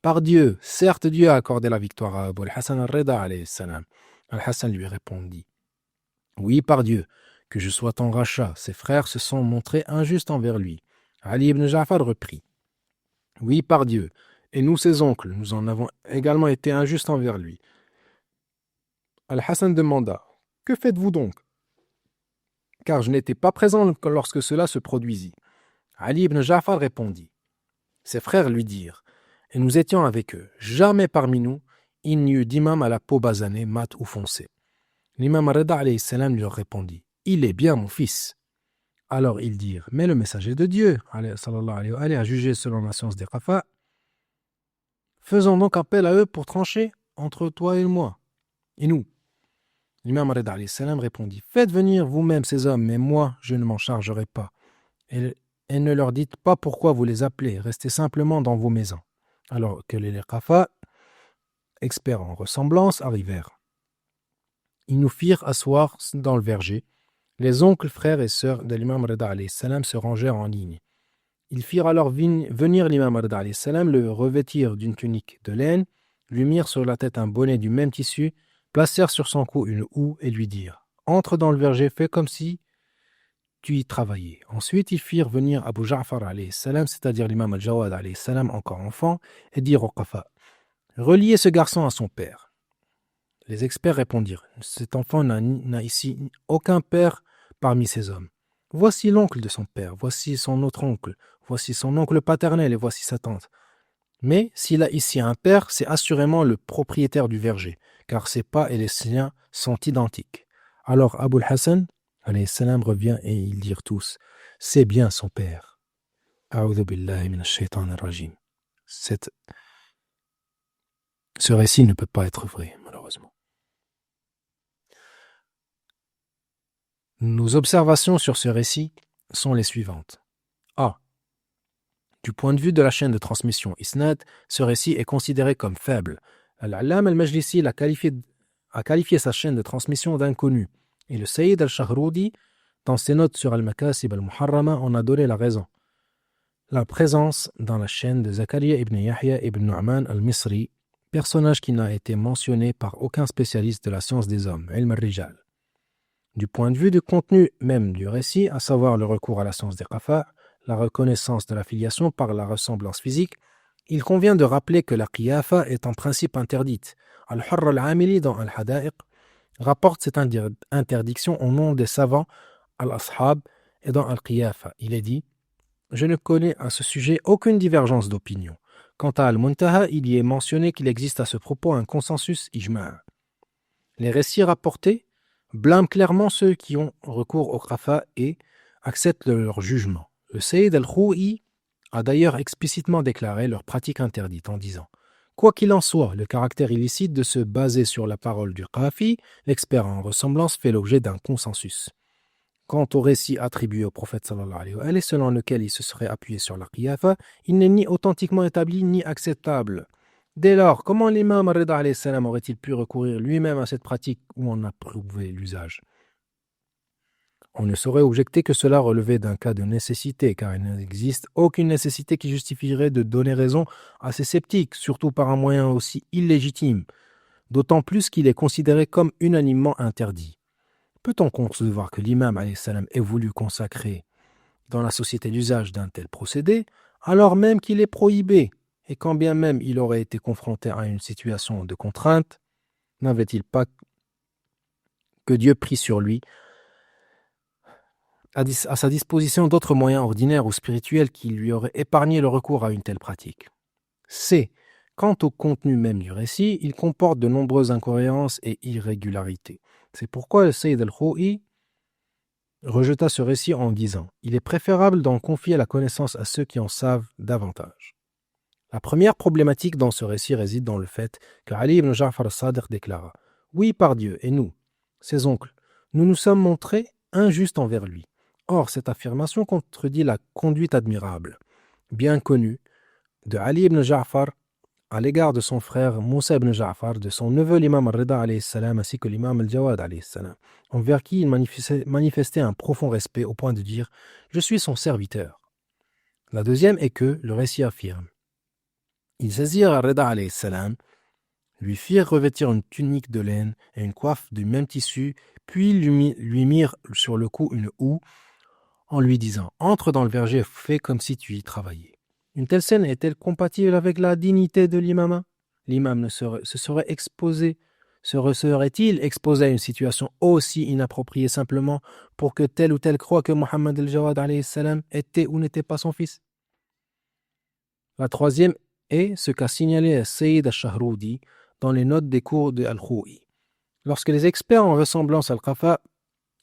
par Dieu, certes Dieu a accordé la victoire à Abu al-Hassan al-Rida alayhi salam. Al-Hassan lui répondit: oui, par Dieu, que je sois ton rachat, ses frères se sont montrés injustes envers lui. Ali ibn Ja'far reprit: oui, par Dieu, et nous ses oncles, nous en avons également été injustes envers lui. Al-Hassan demanda: que faites-vous donc? Car je n'étais pas présent lorsque cela se produisit. Ali ibn Ja'far répondit: ses frères lui dirent, et nous étions avec eux, jamais parmi nous il n'y eut d'imam à la peau basanée, mat ou foncée. L'imam Rida alayhi salam lui répondit: il est bien mon fils. Alors ils dirent: mais le messager de Dieu sallallahu alayhi wa alayhi, a jugé selon la science des Qafa. Faisons donc appel à eux pour trancher entre toi et moi et nous. L'imam Rida alayhi salam répondit: faites venir vous-même ces hommes, mais moi je ne m'en chargerai pas. Et ne leur dites pas pourquoi vous les appelez, restez simplement dans vos maisons. Alors que les Qafa experts en ressemblance, arrivèrent. Ils nous firent asseoir dans le verger. Les oncles, frères et sœurs de l'imam Rida alayhi salam se rangèrent en ligne. Ils firent alors venir l'imam Rida alayhi salam, le revêtirent d'une tunique de laine, lui mirent sur la tête un bonnet du même tissu, placèrent sur son cou une houe et lui dirent « Entre dans le verger, fais comme si tu y travaillais. » Ensuite, ils firent venir Abu Ja'far alayhi salam, c'est-à-dire l'imam al-Jawad alayhi salam, encore enfant, et dirent au Qafa « Reliez ce garçon à son père. » Les experts répondirent « Cet enfant n'a ici aucun père parmi ces hommes. Voici l'oncle de son père, voici son autre oncle, voici son oncle paternel et voici sa tante. Mais s'il a ici un père, c'est assurément le propriétaire du verger, car ses pas et les siens sont identiques. » Alors Abu al-Hassan alayhi salam revient et ils dirent tous « C'est bien son père. » A'udhu billahi minash shaitanir rajim. Ce récit ne peut pas être vrai, malheureusement. Nos observations sur ce récit sont les suivantes. A. Du point de vue de la chaîne de transmission Isnad, ce récit est considéré comme faible. Al-Allam al-Majlisi a qualifié sa chaîne de transmission d'inconnu. Et le Sayyid al-Shahroudi, dans ses notes sur Al-Makasib al-Muharrama, en a donné la raison. La présence dans la chaîne de Zakaria ibn Yahya ibn Nu'man al-Misri, personnage qui n'a été mentionné par aucun spécialiste de la science des hommes, ilm al-Rijal. Du point de vue du contenu même du récit, à savoir le recours à la science des qafa', la reconnaissance de la filiation par la ressemblance physique, il convient de rappeler que la qiyafa est en principe interdite. Al-Hurr al-Amili dans Al-Hada'iq rapporte cette interdiction au nom des savants Al-Ashab et dans Al-Qiyafa. Il est dit « Je ne connais à ce sujet aucune divergence d'opinion. Quant à Al-Muntaha, il y est mentionné qu'il existe à ce propos un consensus ijma'. Les récits rapportés blâment clairement ceux qui ont recours au qafa et acceptent leur jugement. Le Sayyid al-Khou'i a d'ailleurs explicitement déclaré leur pratique interdite en disant « Quoi qu'il en soit, le caractère illicite de se baser sur la parole du qafi, l'expert en ressemblance, fait l'objet d'un consensus. Quant au récit attribué au prophète sallallahu alayhi wa sallam, selon lequel il se serait appuyé sur la qiyafa, il n'est ni authentiquement établi ni acceptable. Dès lors, comment l'imam Rida alayhi salam aurait-il pu recourir lui-même à cette pratique où on a prouvé l'usage ? On ne saurait objecter que cela relevait d'un cas de nécessité, car il n'existe aucune nécessité qui justifierait de donner raison à ces sceptiques, surtout par un moyen aussi illégitime, d'autant plus qu'il est considéré comme unanimement interdit. Peut-on concevoir que l'imam alayhi salam ait voulu consacrer dans la société l'usage d'un tel procédé, alors même qu'il est prohibé, et quand bien même il aurait été confronté à une situation de contrainte, n'avait-il pas que Dieu pris sur lui à sa disposition d'autres moyens ordinaires ou spirituels qui lui auraient épargné le recours à une telle pratique. C. Quant au contenu même du récit, il comporte de nombreuses incohérences et irrégularités. C'est pourquoi le Sayyid al-Khou'i rejeta ce récit en disant « Il est préférable d'en confier la connaissance à ceux qui en savent davantage. » La première problématique dans ce récit réside dans le fait que Ali ibn Ja'far al-Sadiq déclara « Oui, par Dieu, et nous, ses oncles, nous nous sommes montrés injustes envers lui. » Or, cette affirmation contredit la conduite admirable, bien connue, de Ali ibn Ja'far à l'égard de son frère Moussa ibn Ja'far, de son neveu l'imam al-Rida alayhi salam, ainsi que l'imam al-Jawad alayhi salam, envers qui il manifestait un profond respect au point de dire « Je suis son serviteur ». La deuxième est que le récit affirme « Ils saisirent al-Rida alayhi salam, lui firent revêtir une tunique de laine et une coiffe du même tissu, puis lui mirent sur le cou une houe, en lui disant « Entre dans le verger, fais comme si tu y travaillais ». Une telle scène est-elle compatible avec la dignité de l'imama ? L'imam serait-il exposé à une situation aussi inappropriée simplement pour que tel ou tel croit que Muhammad al-Jawad alayhi salam était ou n'était pas son fils ? La troisième est ce qu'a signalé Sayyid al-Shahroudi dans les notes des cours de Al-Khou'i. Lorsque les experts en ressemblance al-Qafa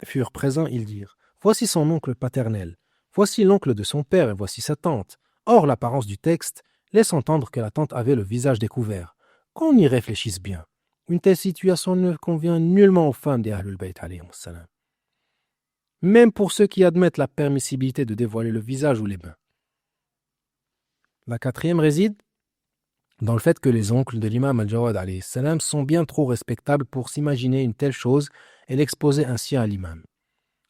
furent présents, ils dirent « Voici son oncle paternel, voici l'oncle de son père et voici sa tante. » Or, l'apparence du texte laisse entendre que la tante avait le visage découvert. Qu'on y réfléchisse bien, une telle situation ne convient nullement aux femmes des Ahlul Bayt alayhim salam. Même pour ceux qui admettent la permissibilité de dévoiler le visage ou les mains. La quatrième réside dans le fait que les oncles de l'imam al-Jawad alayhi salam sont bien trop respectables pour s'imaginer une telle chose et l'exposer ainsi à l'imam.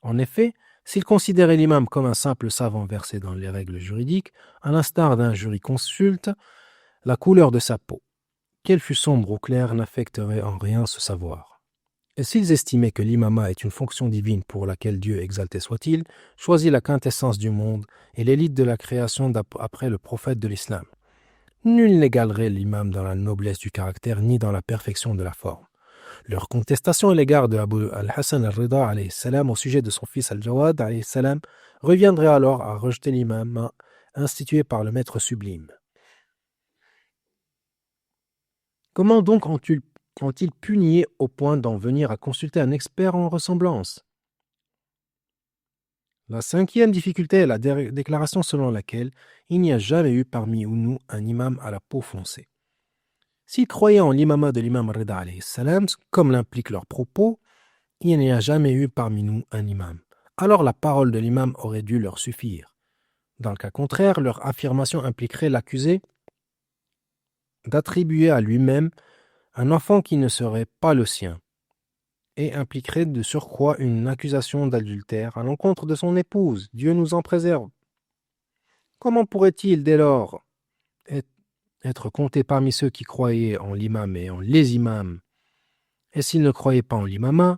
En effet, s'il considérait l'imam comme un simple savant versé dans les règles juridiques, à l'instar d'un jurisconsulte, la couleur de sa peau, qu'elle fût sombre ou claire, n'affecterait en rien ce savoir. Et s'ils estimaient que l'imama est une fonction divine pour laquelle Dieu, exalté soit-il, choisit la quintessence du monde et l'élite de la création après le prophète de l'islam, nul n'égalerait l'imam dans la noblesse du caractère ni dans la perfection de la forme. Leur contestation à l'égard de Abu al-Hassan al-Rida alayhi salam au sujet de son fils al-Jawad alayhi salam reviendrait alors à rejeter l'imam institué par le maître sublime. Comment donc ont-ils pu nier au point d'en venir à consulter un expert en ressemblance? La cinquième difficulté est la déclaration selon laquelle il n'y a jamais eu parmi nous un imam à la peau foncée. S'ils croyaient en l'imama de l'imam Rida alayhi salam, comme l'impliquent leurs propos, il n'y a jamais eu parmi nous un imam. Alors la parole de l'imam aurait dû leur suffire. Dans le cas contraire, leur affirmation impliquerait l'accusé d'attribuer à lui-même un enfant qui ne serait pas le sien et impliquerait de surcroît une accusation d'adultère à l'encontre de son épouse. Dieu nous en préserve. Comment pourrait-il dès lors être compté parmi ceux qui croyaient en l'imam et en les imams? Et s'ils ne croyaient pas en l'imama,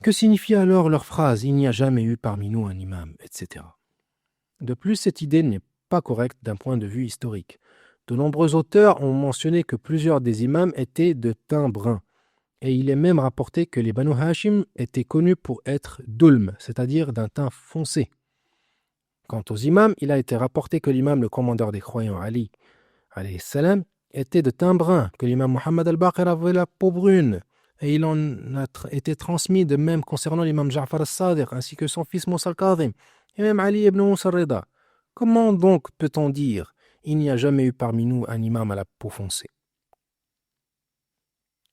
que signifie alors leur phrase « Il n'y a jamais eu parmi nous un imam », etc. De plus, cette idée n'est pas correcte d'un point de vue historique. De nombreux auteurs ont mentionné que plusieurs des imams étaient de teint brun, et il est même rapporté que les Banu Hashim étaient connus pour être dulm, c'est-à-dire d'un teint foncé. Quant aux imams, il a été rapporté que l'imam, le commandeur des croyants Ali, alayhi salam, était de teint brun, que l'imam Muhammad al-Baqir avait la peau brune, et il en a été transmis de même concernant l'imam Ja'far al-Sadiq, ainsi que son fils Moussa al-Kadhim, et même Ali ibn Moussa al-Rida. Comment donc peut-on dire « Il n'y a jamais eu parmi nous un imam à la peau foncée » ?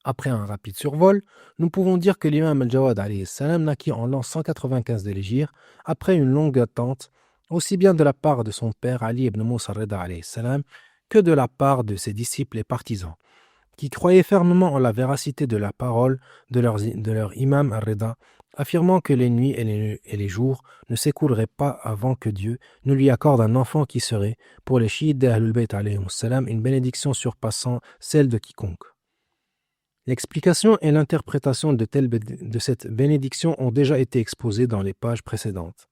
Après un rapide survol, nous pouvons dire que l'imam al-Jawad alayhi salam naquit en l'an 195 de l'Hégire, après une longue attente, aussi bien de la part de son père Ali ibn Moussa al-Rida alayhi salam que de la part de ses disciples et partisans, qui croyaient fermement en la véracité de la parole de leur imam al-Rida, affirmant que les nuits et les jours ne s'écouleraient pas avant que Dieu ne lui accorde un enfant qui serait, pour les chiites d'Ahlul Bayt alayhim salam, une bénédiction surpassant celle de quiconque. L'explication et l'interprétation de cette bénédiction ont déjà été exposées dans les pages précédentes.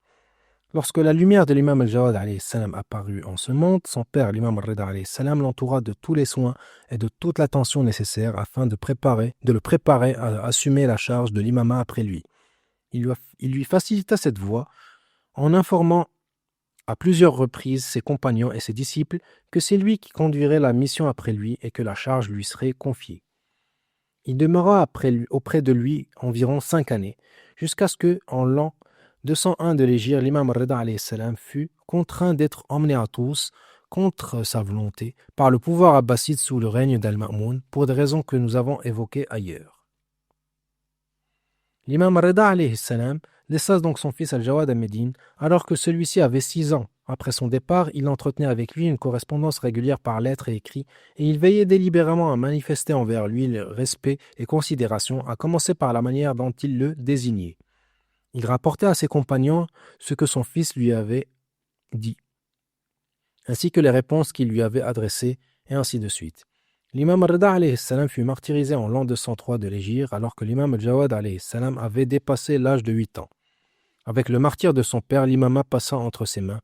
Lorsque la lumière de l'imam al-Jawad alayhi salam apparut en ce monde, son père, l'imam al-Rida alayhi salam, l'entoura de tous les soins et de toute l'attention nécessaire afin de le préparer à assumer la charge de l'imama après lui. Il lui facilita cette voie en informant à plusieurs reprises ses compagnons et ses disciples que c'est lui qui conduirait la mission après lui et que la charge lui serait confiée. Il demeura auprès de lui environ 5 années, jusqu'à ce que, en l'an 201 de l'Hégire, l'imam Rida alayhi salam fut contraint d'être emmené à tous, contre sa volonté, par le pouvoir abbasside sous le règne d'Al-Ma'moun, pour des raisons que nous avons évoquées ailleurs. L'imam Rida alayhi salam laissa donc son fils Al-Jawad à Médine, alors que celui-ci avait 6 ans. Après son départ, il entretenait avec lui une correspondance régulière par lettres et écrits, et il veillait délibérément à manifester envers lui le respect et considération, à commencer par la manière dont il le désignait. Il rapportait à ses compagnons ce que son fils lui avait dit, ainsi que les réponses qu'il lui avait adressées, et ainsi de suite. L'imam Rida alayhi salam fut martyrisé en l'an 203 de l'Hégire, alors que l'imam al-Jawad alayhi salam avait dépassé l'âge de 8 ans. Avec le martyre de son père, l'imama passa entre ses mains,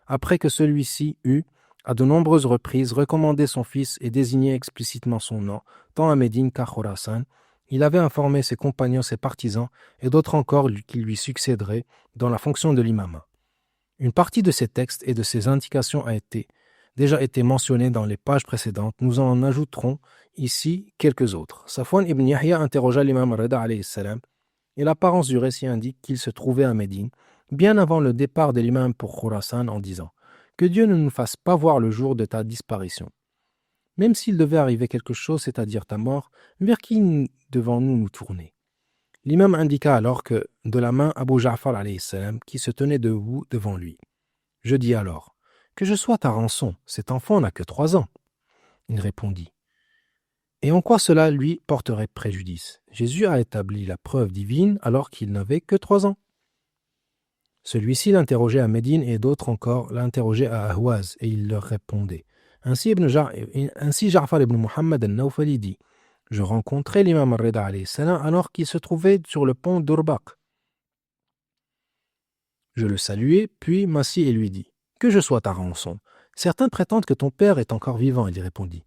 après que celui-ci eut, à de nombreuses reprises, recommandé son fils et désigné explicitement son nom, tant à Médine qu'à Khorasan. Il avait informé ses compagnons, ses partisans, et d'autres encore qui lui succéderaient dans la fonction de l'imama. Une partie de ces textes et de ces indications a déjà été mentionnée dans les pages précédentes. Nous en ajouterons ici quelques autres. Safwan ibn Yahya interrogea l'imam Rida alayhi salam, et l'apparence du récit indique qu'il se trouvait à Médine, bien avant le départ de l'imam pour Khorasan, en disant « Que Dieu ne nous fasse pas voir le jour de ta disparition. Même s'il devait arriver quelque chose, c'est-à-dire ta mort, vers qui devons-nous nous tourner ?» L'imam indiqua alors que, de la main Abu Ja'far alayhi salam, qui se tenait debout devant lui. Je dis alors « Que je sois ta rançon, cet enfant n'a que 3 ans. » Il répondit. Et en quoi cela lui porterait préjudice? Jésus a établi la preuve divine alors qu'il n'avait que 3 ans. Celui-ci l'interrogeait à Médine et d'autres encore l'interrogeaient à Ahwaz et il leur répondait. Ainsi Ja'far ibn Muhammad al-Nawfali dit: Je rencontrai l'imam al-Rida alayhi salam alors qu'il se trouvait sur le pont d'Urbaq. Je le saluai, puis m'assis et lui dis: Que je sois ta rançon. Certains prétendent que ton père est encore vivant. Il répondit: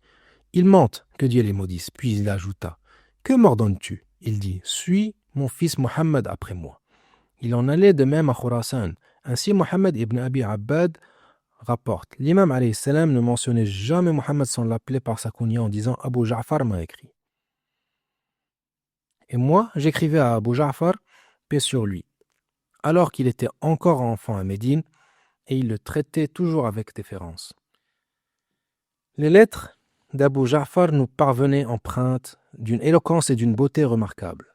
Ils mentent, que Dieu les maudisse. Puis il ajouta: Que m'ordonnes-tu? Il dit: Suis mon fils Mohammed après moi. Il en allait de même à Khurasan. Ainsi Mohammed ibn Abi Abbad rapporte: L'imam alayhi salam ne mentionnait jamais Mohammed sans l'appeler par sa kunya en disant: Abu Ja'far m'a écrit. Et moi, j'écrivais à Abu Ja'far, paix sur lui, alors qu'il était encore enfant à Médine, et il le traitait toujours avec déférence. Les lettres d'Abu Ja'far nous parvenaient empreintes d'une éloquence et d'une beauté remarquables.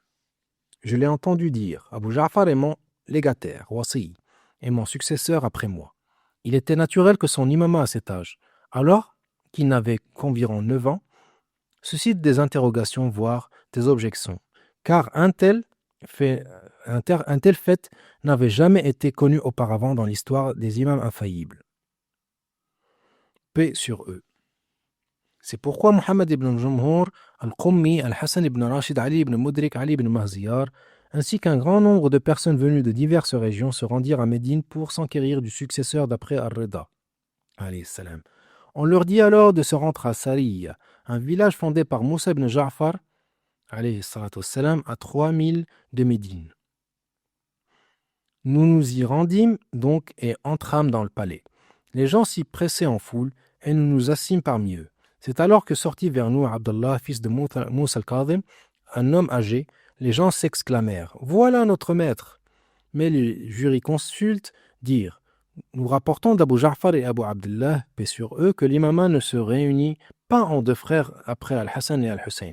Je l'ai entendu dire: Abu Ja'far est mon légataire, wasi, et mon successeur après moi. Il était naturel que son imama à cet âge, alors qu'il n'avait qu'environ 9 ans, suscite des interrogations, voire des objections, car un tel fait n'avait jamais été connu auparavant dans l'histoire des imams infaillibles. Paix sur eux. C'est pourquoi Mohammed ibn Jumhur, Al-Qummi, Al-Hassan ibn Rashid, Ali ibn Mudrik, Ali ibn Mahziyar, ainsi qu'un grand nombre de personnes venues de diverses régions se rendirent à Médine pour s'enquérir du successeur d'après Ar-Rida. On leur dit alors de se rendre à Sariya, un village fondé par Moussa ibn Ja'far, à 3000 de Médine. Nous nous y rendîmes donc et entrâmes dans le palais. Les gens s'y pressaient en foule et nous nous assîmes parmi eux. C'est alors que sortit vers nous Abdallah, fils de Moussa al-Kadhim, un homme âgé. Les gens s'exclamèrent: Voilà notre maître! Mais les jurisconsultes dirent: Nous rapportons d'Abu Ja'far et Abu Abdullah, paix sur eux, que l'imama ne se réunit pas en 2 frères après Al-Hassan et Al-Hussein.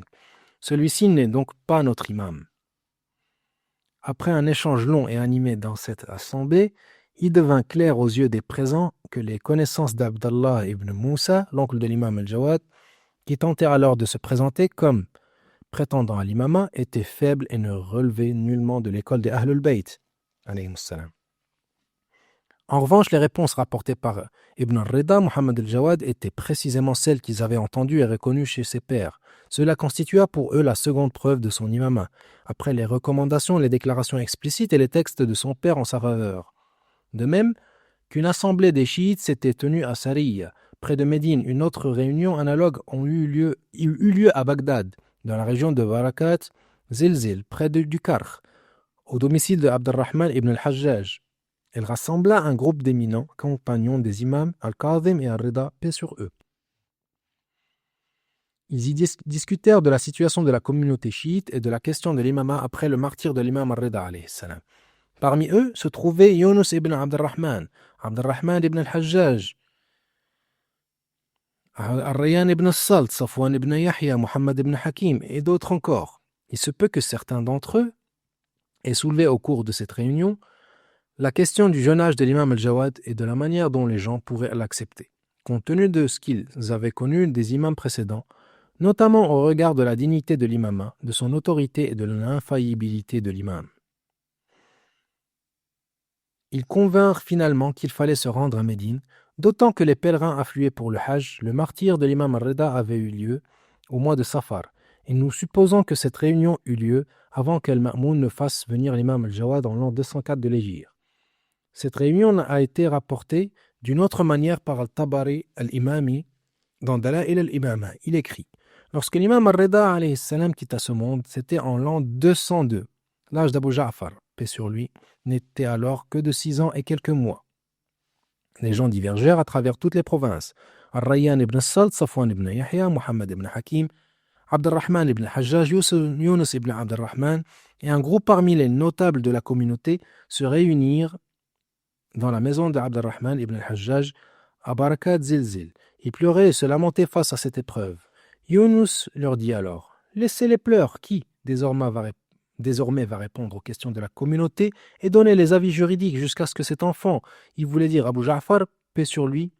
Celui-ci n'est donc pas notre imam. Après un échange long et animé dans cette assemblée, il devint clair aux yeux des présents que les connaissances d'Abdallah ibn Moussa, l'oncle de l'imam al-Jawad, qui tentait alors de se présenter comme prétendant à l'imama, étaient faibles et ne relevaient nullement de l'école des Ahlul Bayt. En revanche, les réponses rapportées par Ibn al-Rida, Mohammed al-Jawad, étaient précisément celles qu'ils avaient entendues et reconnues chez ses pairs. Cela constitua pour eux la seconde preuve de son imama, après les recommandations, les déclarations explicites et les textes de son père en sa faveur. De même qu'une assemblée des chiites s'était tenue à Sariya, près de Médine, une autre réunion analogue eut lieu à Bagdad, dans la région de Barakat, Zilzil, près du Karkh, au domicile de Abdurrahman ibn al-Hajjaj. Elle rassembla un groupe d'éminents compagnons des imams Al-Kadhim et Al-Rida, paix sur eux. Ils y discutèrent de la situation de la communauté chiite et de la question de l'imama après le martyre de l'imam Al-Rida alayhi salam. Parmi eux se trouvaient Yunus ibn Abdurrahman, Abdurrahman ibn al-Hajjaj, Ar-Rayyan ibn al-Salt, Safwan ibn Yahya, Muhammad ibn Hakim et d'autres encore. Il se peut que certains d'entre eux aient soulevé au cours de cette réunion la question du jeune âge de l'imam al-Jawad et de la manière dont les gens pourraient l'accepter, compte tenu de ce qu'ils avaient connu des imams précédents, notamment au regard de la dignité de l'imama, de son autorité et de l'infaillibilité de l'imam. Ils convinrent finalement qu'il fallait se rendre à Médine, d'autant que les pèlerins affluaient pour le Hajj. Le martyre de l'imam al-Rida avait eu lieu au mois de Safar, et nous supposons que cette réunion eut lieu avant qu'Al-Ma'moun ne fasse venir l'imam al-Jawad en l'an 204 de l'Hégire. Cette réunion a été rapportée d'une autre manière par Al-Tabari al-Imami dans Dala'il al-Imama. Il écrit: Lorsque l'imam al-Rida alayhi salam quitta ce monde, c'était en l'an 202. L'âge d'Abu Ja'far, paix sur lui, n'était alors que de 6 ans et quelques mois. Les gens divergèrent à travers toutes les provinces. Ar-Rayyan ibn Salt, Safwan ibn Yahya, Muhammad ibn Hakim, Abdurrahman ibn Hajjaj, Yunus ibn Abdurrahman et un groupe parmi les notables de la communauté se réunirent dans la maison d'Abdurrahman ibn al-Hajjaj à Barakat Zilzil. Ils pleuraient et se lamentaient face à cette épreuve. Yunus leur dit alors: Laissez les pleurs, qui désormais va répondre aux questions de la communauté et donner les avis juridiques jusqu'à ce que cet enfant, il voulait dire Abu Ja'far, paix sur lui,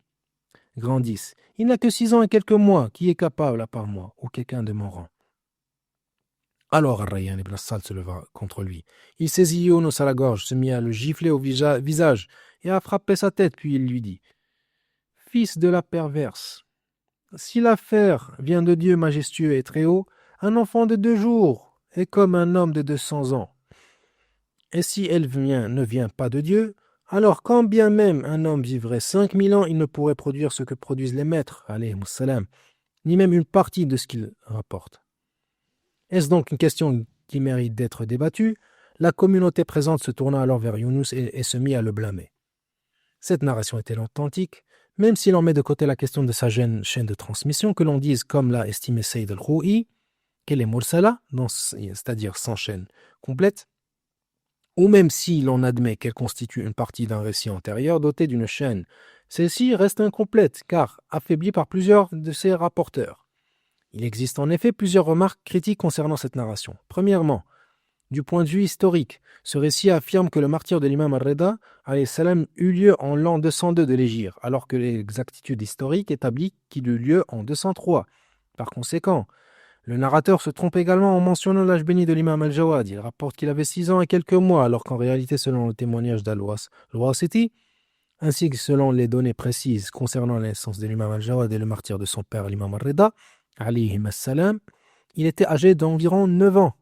grandisse. Il n'a que 6 ans et quelques mois. Qui est capable, à part moi, ou quelqu'un de mon rang? Alors Ar-Rayyan ibn Salt se leva contre lui. Il saisit Younous à la gorge, se mit à le gifler au visage et à frapper sa tête, puis il lui dit: Fils de la perverse, si l'affaire vient de Dieu majestueux et très haut, un enfant de 2 jours est comme un homme de 200 ans. Et si elle ne vient pas de Dieu, alors quand bien même un homme vivrait 5000 ans, il ne pourrait produire ce que produisent les maîtres, alayhimus salam, ni même une partie de ce qu'ils rapportent. Est-ce donc une question qui mérite d'être débattue? La communauté présente se tourna alors vers Younous et se mit à le blâmer. Cette narration est-elle authentique? Même si l'on met de côté la question de sa chaîne de transmission, que l'on dise, comme l'a estimé Sayyid al-Khou'i, qu'elle est mursala, c'est-à-dire sans chaîne complète, ou même si l'on admet qu'elle constitue une partie d'un récit antérieur doté d'une chaîne, celle-ci reste incomplète car affaiblie par plusieurs de ses rapporteurs. Il existe en effet plusieurs remarques critiques concernant cette narration. Premièrement, du point de vue historique, ce récit affirme que le martyre de l'imam al-Rida alayhi salam eut lieu en l'an 202 de l'Hégire, alors que l'exactitude historique établit qu'il eut lieu en 203. Par conséquent, le narrateur se trompe également en mentionnant l'âge béni de l'imam al-Jawad. Il rapporte qu'il avait 6 ans et quelques mois, alors qu'en réalité, selon le témoignage d'Al-Wasiti, ainsi que selon les données précises concernant la naissance de l'imam al-Jawad et le martyre de son père, l'imam al-Rida, alayhim as-salam, il était âgé d'environ 9 ans.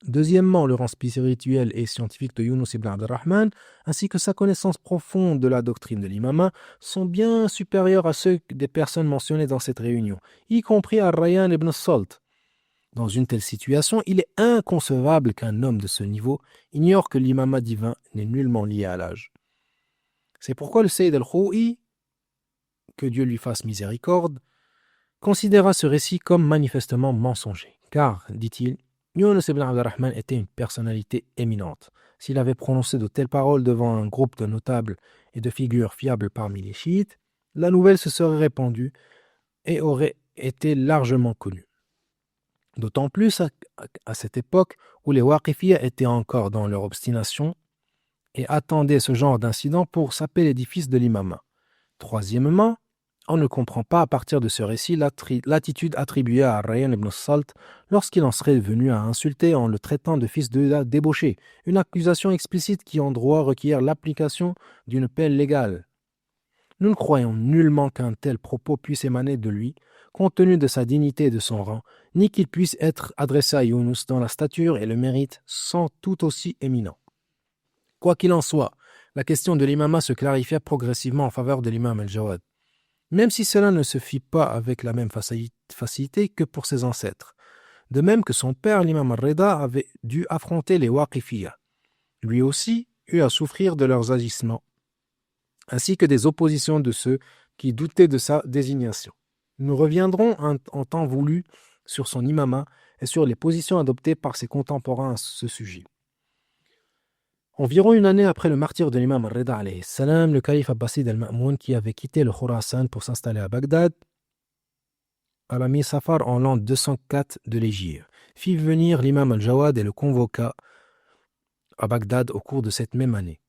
Deuxièmement, le rang spirituel et scientifique de Younous ibn Abd-Rahman, ainsi que sa connaissance profonde de la doctrine de l'imama, sont bien supérieurs à ceux des personnes mentionnées dans cette réunion, y compris Ar-Rayyan ibn Salt. Dans une telle situation, il est inconcevable qu'un homme de ce niveau ignore que l'imama divin n'est nullement lié à l'âge. C'est pourquoi le Sayyid al-Khou'i, que Dieu lui fasse miséricorde, considéra ce récit comme manifestement mensonger. Car, dit-il, Younous ibn Abd-Rahman était une personnalité éminente. S'il avait prononcé de telles paroles devant un groupe de notables et de figures fiables parmi les chiites, la nouvelle se serait répandue et aurait été largement connue. D'autant plus à cette époque où les Waqifiyya étaient encore dans leur obstination et attendaient ce genre d'incident pour saper l'édifice de l'imama. Troisièmement, on ne comprend pas à partir de ce récit l'attitude attribuée à Ar-Rayyan ibn Salt lorsqu'il en serait venu à insulter en le traitant de fils de débauché, une accusation explicite qui en droit requiert l'application d'une peine légale. Nous ne croyons nullement qu'un tel propos puisse émaner de lui, compte tenu de sa dignité et de son rang, ni qu'il puisse être adressé à Younous dont la stature et le mérite sont tout aussi éminents. Quoi qu'il en soit, la question de l'imama se clarifia progressivement en faveur de l'imam al-Jawad, même si cela ne se fit pas avec la même facilité que pour ses ancêtres. De même que son père, l'imam al-Rida, avait dû affronter les Waqifiyya. Lui aussi eut à souffrir de leurs agissements, ainsi que des oppositions de ceux qui doutaient de sa désignation. Nous reviendrons en temps voulu sur son imama et sur les positions adoptées par ses contemporains à ce sujet. Environ une année après le martyre de l'imam al-Rida alayhi salam, le calife abbasside al-Ma'moun, qui avait quitté le Khurasan pour s'installer à Bagdad, à la mi-Safar en l'an 204 de l'Hégire, fit venir l'imam al-Jawad et le convoqua à Bagdad au cours de cette même année.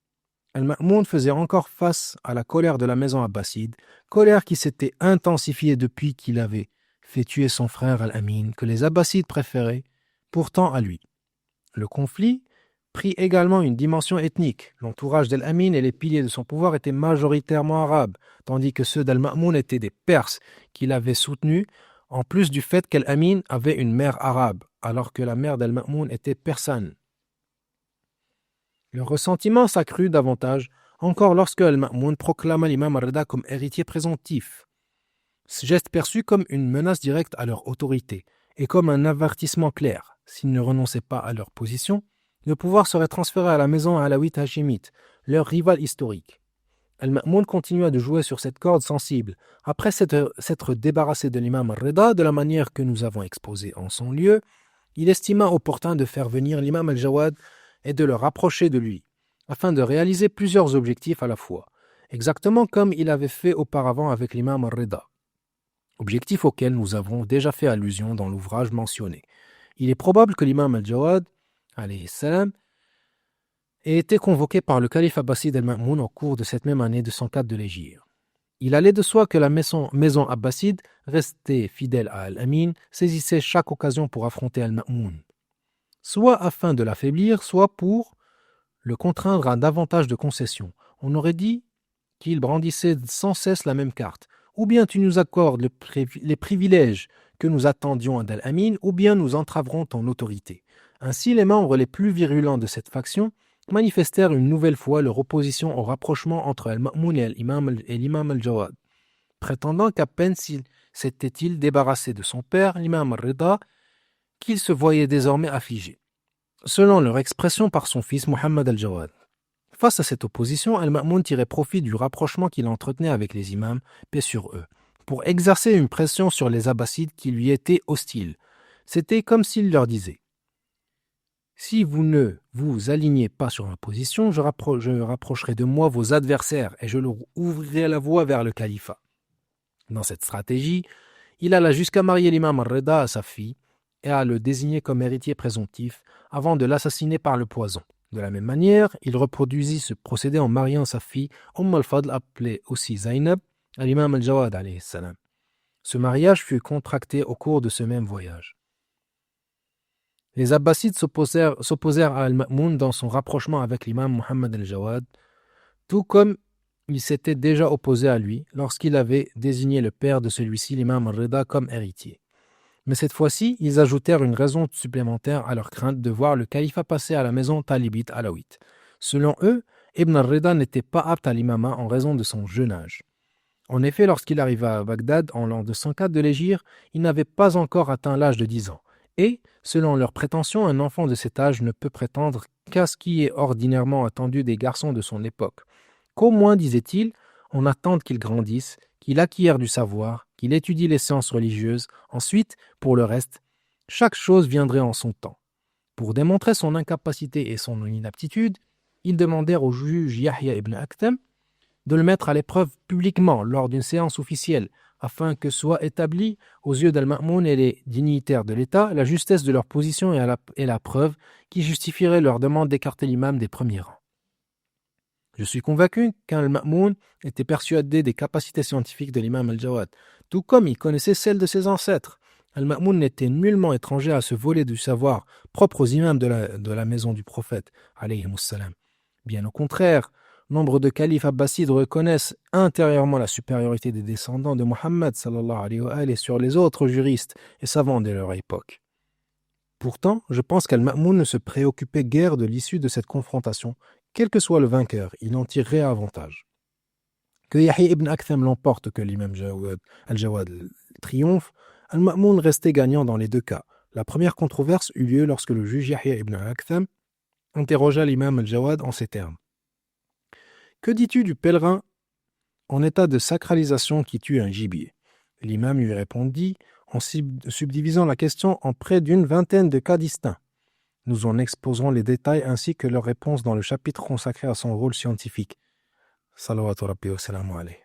Al-Ma'moun faisait encore face à la colère de la maison abbasside, colère qui s'était intensifiée depuis qu'il avait fait tuer son frère Al-Amin, que les abbassides préféraient pourtant à lui. Le conflit prit également une dimension ethnique. L'entourage d'Al-Amin et les piliers de son pouvoir étaient majoritairement arabes, tandis que ceux d'Al-Ma'moun étaient des Perses qui l'avaient soutenu, en plus du fait qu'Al-Amin avait une mère arabe, alors que la mère d'Al-Ma'moun était persane. Le ressentiment s'accrut davantage encore lorsque Al-Ma'moun proclama l'imam al-Rida comme héritier présomptif. Ce geste perçu comme une menace directe à leur autorité et comme un avertissement clair. S'ils ne renonçaient pas à leur position, le pouvoir serait transféré à la maison alawite hachimite, leur rival historique. Al-Ma'moun continua de jouer sur cette corde sensible. Après s'être débarrassé de l'imam al-Rida de la manière que nous avons exposée en son lieu, il estima opportun de faire venir l'imam al-Jawad et de le rapprocher de lui, afin de réaliser plusieurs objectifs à la fois, exactement comme il avait fait auparavant avec l'imam al-Rida, objectifs auxquels nous avons déjà fait allusion dans l'ouvrage mentionné. Il est probable que l'imam al-Jawad alayhi salam ait été convoqué par le calife abbasside al-Ma'moun au cours de cette même année 204 de l'Hégire. Il allait de soi que la maison abbasside, restée fidèle à Al-Amin, saisissait chaque occasion pour affronter Al-Ma'moun, soit afin de l'affaiblir, soit pour le contraindre à davantage de concessions. On aurait dit qu'il brandissait sans cesse la même carte. Ou bien tu nous accordes les privilèges que nous attendions d'Al-Amin, ou bien nous entraverons ton autorité. Ainsi, les membres les plus virulents de cette faction manifestèrent une nouvelle fois leur opposition au rapprochement entre Al-Ma'moun et l'imam Al-Jawad, prétendant qu'à peine s'était-il débarrassé de son père, l'imam Al-Rida, qu'il se voyait désormais affligé, selon leur expression, par son fils Muhammad Al-Jawad. Face à cette opposition, Al-Ma'moun tirait profit du rapprochement qu'il entretenait avec les imams, paix sur eux, pour exercer une pression sur les Abbassides qui lui étaient hostiles. C'était comme s'il leur disait: si vous ne vous alignez pas sur ma position, je rapprocherai de moi vos adversaires et je leur ouvrirai la voie vers le califat. Dans cette stratégie, il alla jusqu'à marier l'imam Al-Rida à sa fille et à le désigner comme héritier présomptif avant de l'assassiner par le poison. De la même manière, il reproduisit ce procédé en mariant sa fille al-Fadl, appelée aussi Zainab, à l'imam Al-Jawad alayhi salam. Ce mariage fut contracté au cours de ce même voyage. Les Abbassides s'opposèrent à Al-Ma'moun dans son rapprochement avec l'imam Muhammad Al-Jawad, tout comme ils s'étaient déjà opposés à lui lorsqu'il avait désigné le père de celui-ci, l'imam Al-Rida, comme héritier. Mais cette fois-ci, ils ajoutèrent une raison supplémentaire à leur crainte de voir le califat passer à la maison talibite alawite. Selon eux, Ibn al-Rida n'était pas apte à l'imama en raison de son jeune âge. En effet, lorsqu'il arriva à Bagdad en l'an 204 de l'Hégire, il n'avait pas encore atteint l'âge de 10 ans. Et, selon leurs prétentions, un enfant de cet âge ne peut prétendre qu'à ce qui est ordinairement attendu des garçons de son époque. Qu'au moins, disait-il, on attende qu'il grandisse, qu'il acquiert du savoir, qu'il étudie les sciences religieuses. Ensuite, pour le reste, chaque chose viendrait en son temps. Pour démontrer son incapacité et son inaptitude, ils demandèrent au juge Yahya ibn Akhtam de le mettre à l'épreuve publiquement lors d'une séance officielle, afin que soit établie aux yeux d'Al-Ma'moun et les dignitaires de l'État la justesse de leur position et la preuve qui justifierait leur demande d'écarter l'imam des premiers rangs. Je suis convaincu qu'Al-Ma'moun était persuadé des capacités scientifiques de l'imam Al-Jawad, tout comme il connaissait celles de ses ancêtres. Al-Ma'moun n'était nullement étranger à ce volet du savoir propre aux imams de la maison du prophète, alayhi salam. Bien au contraire, nombre de califes abbassides reconnaissent intérieurement la supériorité des descendants de Muhammad sallallahu alayhi wa sallam sur les autres juristes et savants de leur époque. Pourtant, je pense qu'Al-Ma'moun ne se préoccupait guère de l'issue de cette confrontation. Quel que soit le vainqueur, il en tirerait avantage. Que Yahya ibn Akhtam l'emporte, que l'imam Al-Jawad triomphe, Al-Ma'moun restait gagnant dans les deux cas. La première controverse eut lieu lorsque le juge Yahya ibn Akhtam interrogea l'imam Al-Jawad en ces termes: que dis-tu du pèlerin en état de sacralisation qui tue un gibier? L'imam lui répondit en subdivisant la question en près d'une vingtaine de cas distincts. Nous en exposerons les détails ainsi que leurs réponses dans le chapitre consacré à son rôle scientifique. Salawatu rabbi wa salamu alayhi.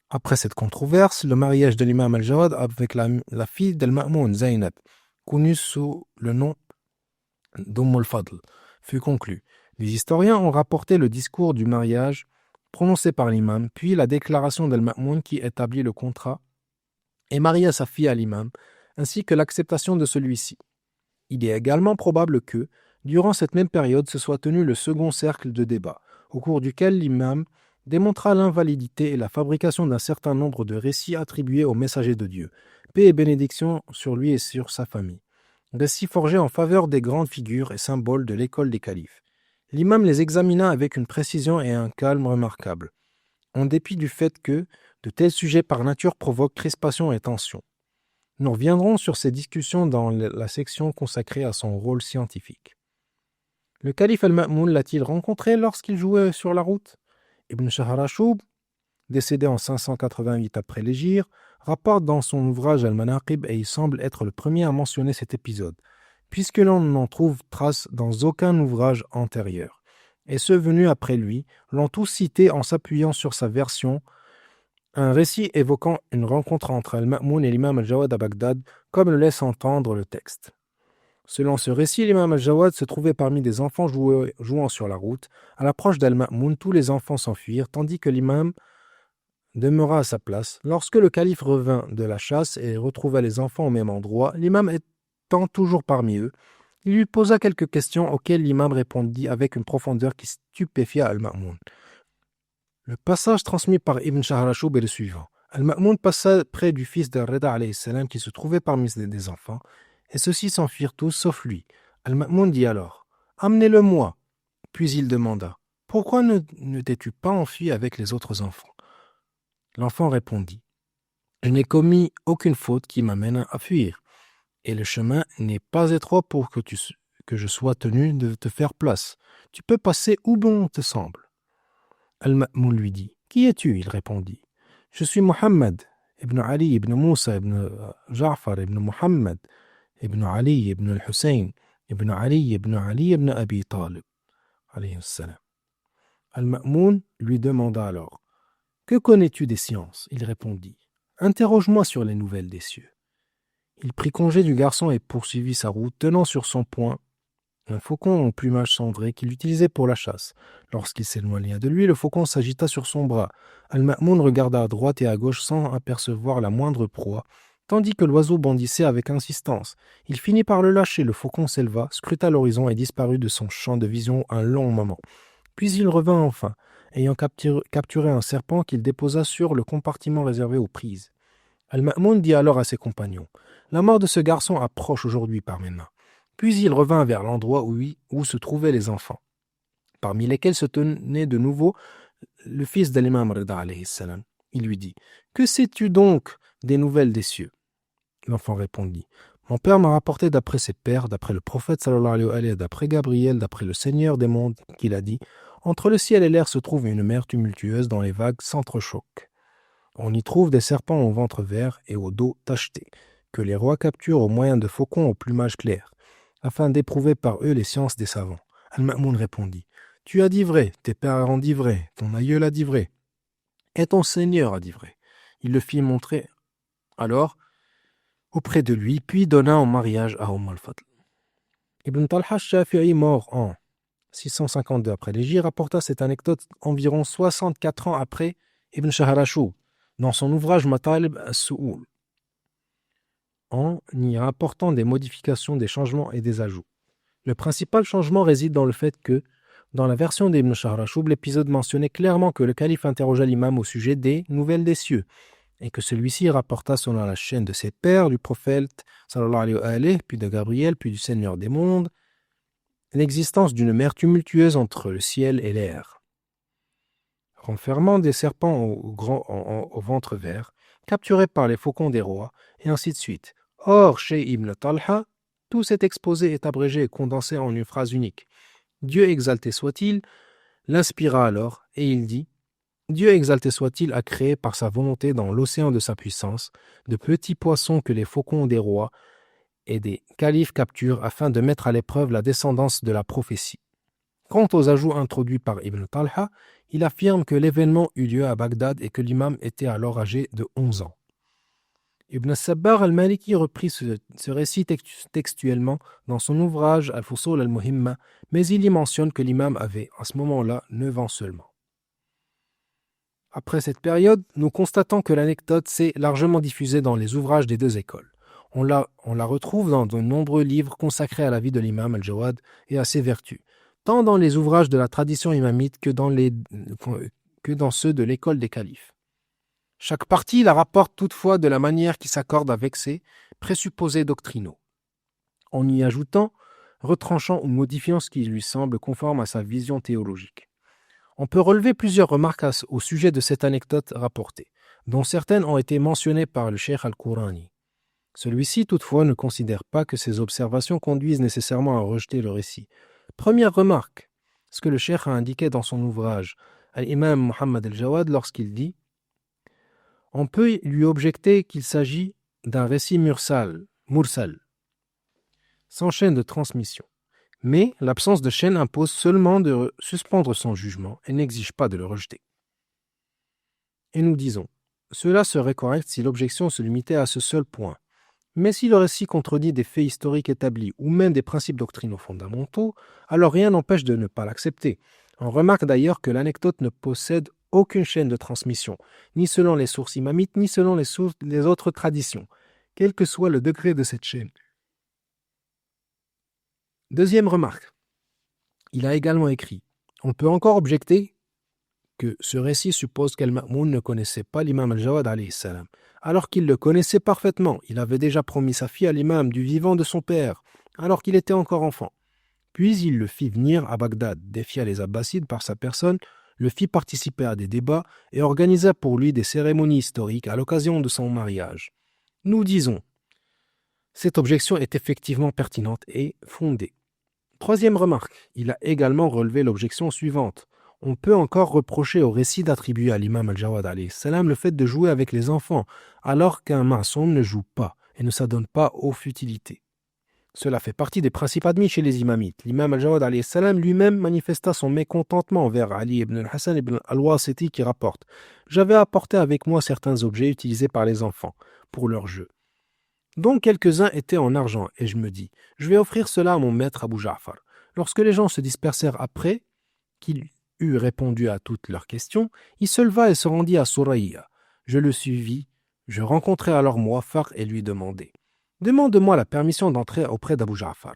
Après cette controverse, le mariage de l'imam Al-Jawad avec la fille d'Al-Ma'moun, Zainab, connue sous le nom al-Fadl, fut conclu. Les historiens ont rapporté le discours du mariage prononcé par l'imam, puis la déclaration d'Al-Ma'moun qui établit le contrat et maria sa fille à l'imam, ainsi que l'acceptation de celui-ci. Il est également probable que, durant cette même période, se soit tenu le second cercle de débat, au cours duquel l'imam démontra l'invalidité et la fabrication d'un certain nombre de récits attribués au messager de Dieu, paix et bénédiction sur lui et sur sa famille. Récits forgés en faveur des grandes figures et symboles de l'école des califes. L'imam les examina avec une précision et un calme remarquables, en dépit du fait que de tels sujets par nature provoquent crispation et tension. Nous reviendrons sur ces discussions dans la section consacrée à son rôle scientifique. Le calife Al-Ma'moun l'a-t-il rencontré lorsqu'il jouait sur la route? Ibn Shahrashub, décédé en 588 après l'Hégire, rapporte dans son ouvrage Al-Manaqib et il semble être le premier à mentionner cet épisode, puisque l'on n'en trouve trace dans aucun ouvrage antérieur. Et ceux venus après lui l'ont tous cité en s'appuyant sur sa version, un récit évoquant une rencontre entre Al-Ma'moun et l'imam Al-Jawad à Bagdad, comme le laisse entendre le texte. Selon ce récit, l'imam Al-Jawad se trouvait parmi des enfants jouant sur la route. À l'approche d'Al-Ma'moun, tous les enfants s'enfuirent, tandis que l'imam demeura à sa place. Lorsque le calife revint de la chasse et retrouva les enfants au même endroit, l'imam étant toujours parmi eux, il lui posa quelques questions auxquelles l'imam répondit avec une profondeur qui stupéfia Al-Ma'moun. Le passage transmis par Ibn Shahrashoub est le suivant. Al-Ma'moun passa près du fils d'Al-Rida alayhi salam qui se trouvait parmi des enfants, et ceux-ci s'enfuirent tous sauf lui. Al-Ma'moun dit alors « Amenez-le-moi » Puis il demanda « Pourquoi ne t'es-tu pas enfui avec les autres enfants ?» L'enfant répondit « Je n'ai commis aucune faute qui m'amène à fuir, et le chemin n'est pas étroit pour que je sois tenu de te faire place. Tu peux passer où bon te semble. » Al-Ma'moun lui dit « Qui es-tu » Il répondit « Je suis Muhammad, ibn Ali, ibn Moussa, ibn Ja'far, ibn Muhammad, ibn Ali, ibn al-Hussein, ibn Ali, ibn Abi Talib. » Al-Ma'moun lui demanda alors « Que connais-tu des sciences ?» Il répondit « Interroge-moi sur les nouvelles des cieux. » Il prit congé du garçon et poursuivit sa route, tenant sur son poing un faucon en plumage cendré qu'il utilisait pour la chasse. Lorsqu'il s'éloigna de lui, le faucon s'agita sur son bras. Al-Ma'moun regarda à droite et à gauche sans apercevoir la moindre proie, tandis que l'oiseau bondissait avec insistance. Il finit par le lâcher, le faucon s'éleva, scruta l'horizon et disparut de son champ de vision un long moment. Puis il revint enfin, ayant capturé un serpent qu'il déposa sur le compartiment réservé aux prises. Al-Ma'moun dit alors à ses compagnons « La mort de ce garçon approche aujourd'hui par mes mains. » Puis il revint vers l'endroit où se trouvaient les enfants, parmi lesquels se tenait de nouveau le fils de l'imam Rida alayhi salam. Il lui dit « Que sais-tu donc des nouvelles des cieux ?» L'enfant répondit « Mon père m'a rapporté d'après ses pères, d'après le prophète sallallahu alayhi wa sallam, d'après Gabriel, d'après le Seigneur des mondes, qu'il a dit « Entre le ciel et l'air se trouve une mer tumultueuse dont les vagues s'entrechoquent. On y trouve des serpents au ventre vert et au dos tacheté, que les rois capturent au moyen de faucons au plumage clair, afin d'éprouver par eux les sciences des savants. » Al-Ma'moun répondit « Tu as dit vrai, tes pères ont dit vrai, ton aïeul a dit vrai, et ton Seigneur a dit vrai. » Il le fit montrer alors auprès de lui, puis donna en mariage à al-Fadl. Ibn Talha al-Shafi'i, mort en 652 après l'Hégire, rapporta cette anecdote environ 64 ans après Ibn Shahrashoub, dans son ouvrage Matalib as-Su'ul, en y rapportant des modifications, des changements et des ajouts. Le principal changement réside dans le fait que, dans la version d'Ibn Shahrashoub, l'épisode mentionnait clairement que le calife interrogea l'imam au sujet des nouvelles des cieux, et que celui-ci rapporta selon la chaîne de ses pères, du prophète, sallallahu alayhi wa sallam, puis de Gabriel, puis du Seigneur des mondes, l'existence d'une mer tumultueuse entre le ciel et l'air, renfermant des serpents au ventre vert, capturés par les faucons des rois, et ainsi de suite. Or, chez Ibn Talha, tout cet exposé est abrégé et condensé en une phrase unique. Dieu exalté soit-il, l'inspira alors, et il dit « Dieu exalté soit-il a créé par sa volonté dans l'océan de sa puissance de petits poissons que les faucons des rois et des califes capturent afin de mettre à l'épreuve la descendance de la prophétie. » Quant aux ajouts introduits par Ibn Talha, il affirme que l'événement eut lieu à Bagdad et que l'imam était alors âgé de 11 ans. Ibn Sabbar al-Maliki reprit ce récit textuellement dans son ouvrage Al-Fusul al-Muhimma, mais il y mentionne que l'imam avait à ce moment-là 9 ans seulement. Après cette période, nous constatons que l'anecdote s'est largement diffusée dans les ouvrages des deux écoles. On la retrouve dans de nombreux livres consacrés à la vie de l'imam al-Jawad et à ses vertus, tant dans les ouvrages de la tradition imamite que dans ceux de l'école des califes. Chaque partie la rapporte toutefois de la manière qui s'accorde avec ses présupposés doctrinaux, en y ajoutant, retranchant ou modifiant ce qui lui semble conforme à sa vision théologique. On peut relever plusieurs remarques au sujet de cette anecdote rapportée, dont certaines ont été mentionnées par le cheikh al-Qurani. Celui-ci, toutefois, ne considère pas que ces observations conduisent nécessairement à rejeter le récit. Première remarque, ce que le cheikh a indiqué dans son ouvrage Al-Imam Muhammad al-Jawad lorsqu'il dit « On peut lui objecter qu'il s'agit d'un récit mursal, sans chaîne de transmission. Mais l'absence de chaîne impose seulement de suspendre son jugement et n'exige pas de le rejeter. » Et nous disons, cela serait correct si l'objection se limitait à ce seul point. Mais si le récit contredit des faits historiques établis ou même des principes doctrinaux fondamentaux, alors rien n'empêche de ne pas l'accepter. On remarque d'ailleurs que l'anecdote ne possède aucune chaîne de transmission, ni selon les sources imamites, ni selon les autres traditions, quel que soit le degré de cette chaîne. Deuxième remarque, il a également écrit « On peut encore objecter que ce récit suppose qu'Al-Ma'moun ne connaissait pas l'imam al-Jawad alayhi salam, alors qu'il le connaissait parfaitement. Il avait déjà promis sa fille à l'imam du vivant de son père, alors qu'il était encore enfant. Puis il le fit venir à Bagdad, défia les Abbassides par sa personne, le fit participer à des débats et organisa pour lui des cérémonies historiques à l'occasion de son mariage. Nous disons, cette objection est effectivement pertinente et fondée. Troisième remarque, il a également relevé l'objection suivante. On peut encore reprocher au récit d'attribuer à l'imam al-Jawad alayhi salam le fait de jouer avec les enfants, alors qu'un ma'soum ne joue pas et ne s'adonne pas aux futilités. Cela fait partie des principes admis chez les imamites. L'imam al-Jawad alayhi salam lui-même manifesta son mécontentement envers Ali ibn al-Hassan ibn al-Wasiti qui rapporte « J'avais apporté avec moi certains objets utilisés par les enfants pour leur jeu, dont quelques-uns étaient en argent, et je me dis « Je vais offrir cela à mon maître Abu Ja'far ». Lorsque les gens se dispersèrent après qu'il eut répondu à toutes leurs questions, il se leva et se rendit à Surayya. Je le suivis, je rencontrai alors Muwaffaq et lui demandai « Demande-moi la permission d'entrer auprès d'Abu Ja'far ».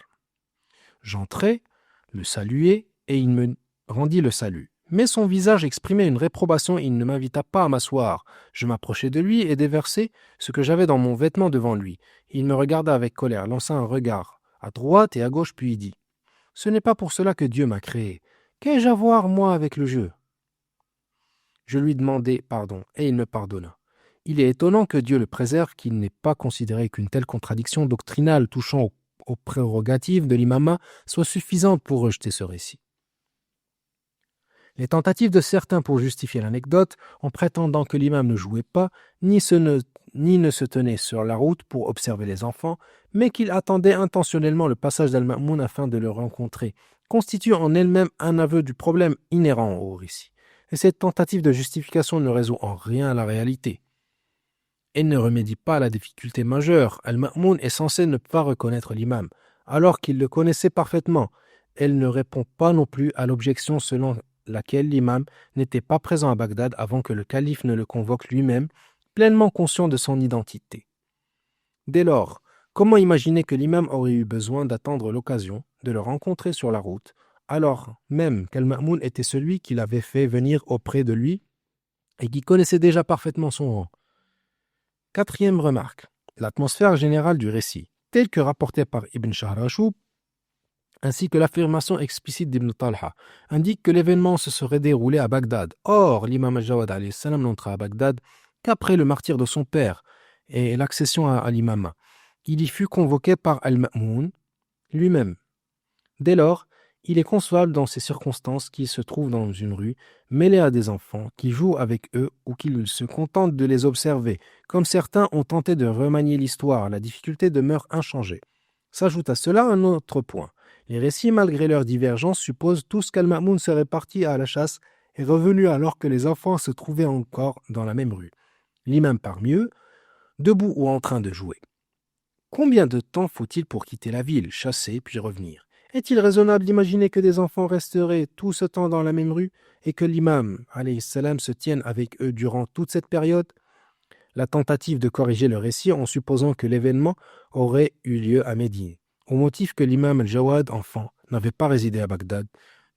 J'entrai, le saluai, et il me rendit le salut. Mais son visage exprimait une réprobation et il ne m'invita pas à m'asseoir. Je m'approchai de lui et déversai ce que j'avais dans mon vêtement devant lui. Il me regarda avec colère, lança un regard à droite et à gauche, puis il dit « Ce n'est pas pour cela que Dieu m'a créé. Qu'ai-je à voir, moi, avec le jeu ?» Je lui demandai pardon, et il me pardonna. Il est étonnant que Dieu le préserve, qu'il n'ait pas considéré qu'une telle contradiction doctrinale touchant aux prérogatives de l'imama soit suffisante pour rejeter ce récit. Les tentatives de certains pour justifier l'anecdote, en prétendant que l'imam ne jouait pas, ni ne se tenait sur la route pour observer les enfants, mais qu'il attendait intentionnellement le passage d'Al-Ma'moun afin de le rencontrer, constitue en elle-même un aveu du problème inhérent au récit. Et cette tentative de justification ne résout en rien la réalité. Elle ne remédie pas à la difficulté majeure. Al-Ma'moun est censé ne pas reconnaître l'imam, alors qu'il le connaissait parfaitement. Elle ne répond pas non plus à l'objection selon laquelle l'imam n'était pas présent à Bagdad avant que le calife ne le convoque lui-même, pleinement conscient de son identité. Dès lors, comment imaginer que l'imam aurait eu besoin d'attendre l'occasion de le rencontrer sur la route, alors même qu'Al-Ma'moun était celui qui l'avait fait venir auprès de lui et qui connaissait déjà parfaitement son rang. Quatrième remarque, l'atmosphère générale du récit, telle que rapportée par Ibn Shahrashub, ainsi que l'affirmation explicite d'Ibn Talha, indique que l'événement se serait déroulé à Bagdad. Or, l'imam al-Jawad alayhi salam n'entra à Bagdad qu'après le martyre de son père et l'accession à l'imama. Il y fut convoqué par Al-Ma'moun lui-même. Dès lors, il est concevable dans ces circonstances qu'il se trouve dans une rue, mêlé à des enfants, qui jouent avec eux ou qu'il se contente de les observer. Comme certains ont tenté de remanier l'histoire, la difficulté demeure inchangée. S'ajoute à cela un autre point. Les récits, malgré leurs divergences, supposent tous qu'Al-Ma'moun serait parti à la chasse et revenu alors que les enfants se trouvaient encore dans la même rue. L'imam parmi eux, debout ou en train de jouer. Combien de temps faut-il pour quitter la ville, chasser, puis revenir? Est-il raisonnable d'imaginer que des enfants resteraient tout ce temps dans la même rue et que l'imam, alayhi salam, se tienne avec eux durant toute cette période? La tentative de corriger le récit en supposant que l'événement aurait eu lieu à Médine, au motif que l'imam al-Jawad, enfant, n'avait pas résidé à Bagdad,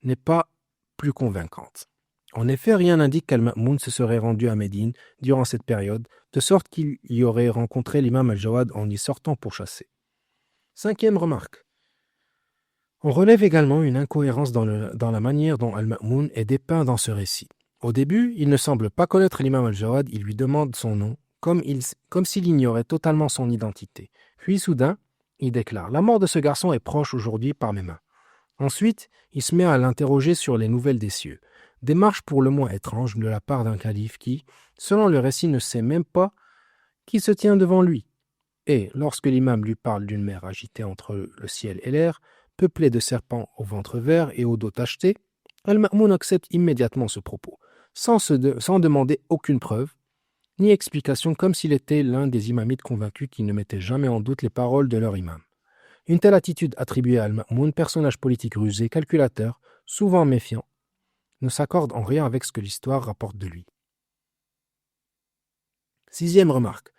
n'est pas plus convaincante. En effet, rien n'indique qu'Al-Ma'moun se serait rendu à Médine durant cette période, de sorte qu'il y aurait rencontré l'imam al-Jawad en y sortant pour chasser. Cinquième remarque. On relève également une incohérence dans la manière dont Al-Ma'moun est dépeint dans ce récit. Au début, il ne semble pas connaître l'imam al-Jawad, il lui demande son nom, comme s'il ignorait totalement son identité. Puis soudain, il déclare « La mort de ce garçon est proche aujourd'hui par mes mains ». Ensuite, il se met à l'interroger sur les nouvelles des cieux. Démarche pour le moins étrange de la part d'un calife qui, selon le récit, ne sait même pas qui se tient devant lui. Et, lorsque l'imam lui parle d'une mer agitée entre le ciel et l'air, peuplée de serpents au ventre vert et au dos tacheté, Al-Ma'moun accepte immédiatement ce propos, sans demander aucune preuve, ni explication, comme s'il était l'un des imamites convaincus qui ne mettaient jamais en doute les paroles de leur imam. Une telle attitude attribuée à Al-Ma'moun, personnage politique rusé, calculateur, souvent méfiant, ne s'accorde en rien avec ce que l'histoire rapporte de lui. Sixième remarque.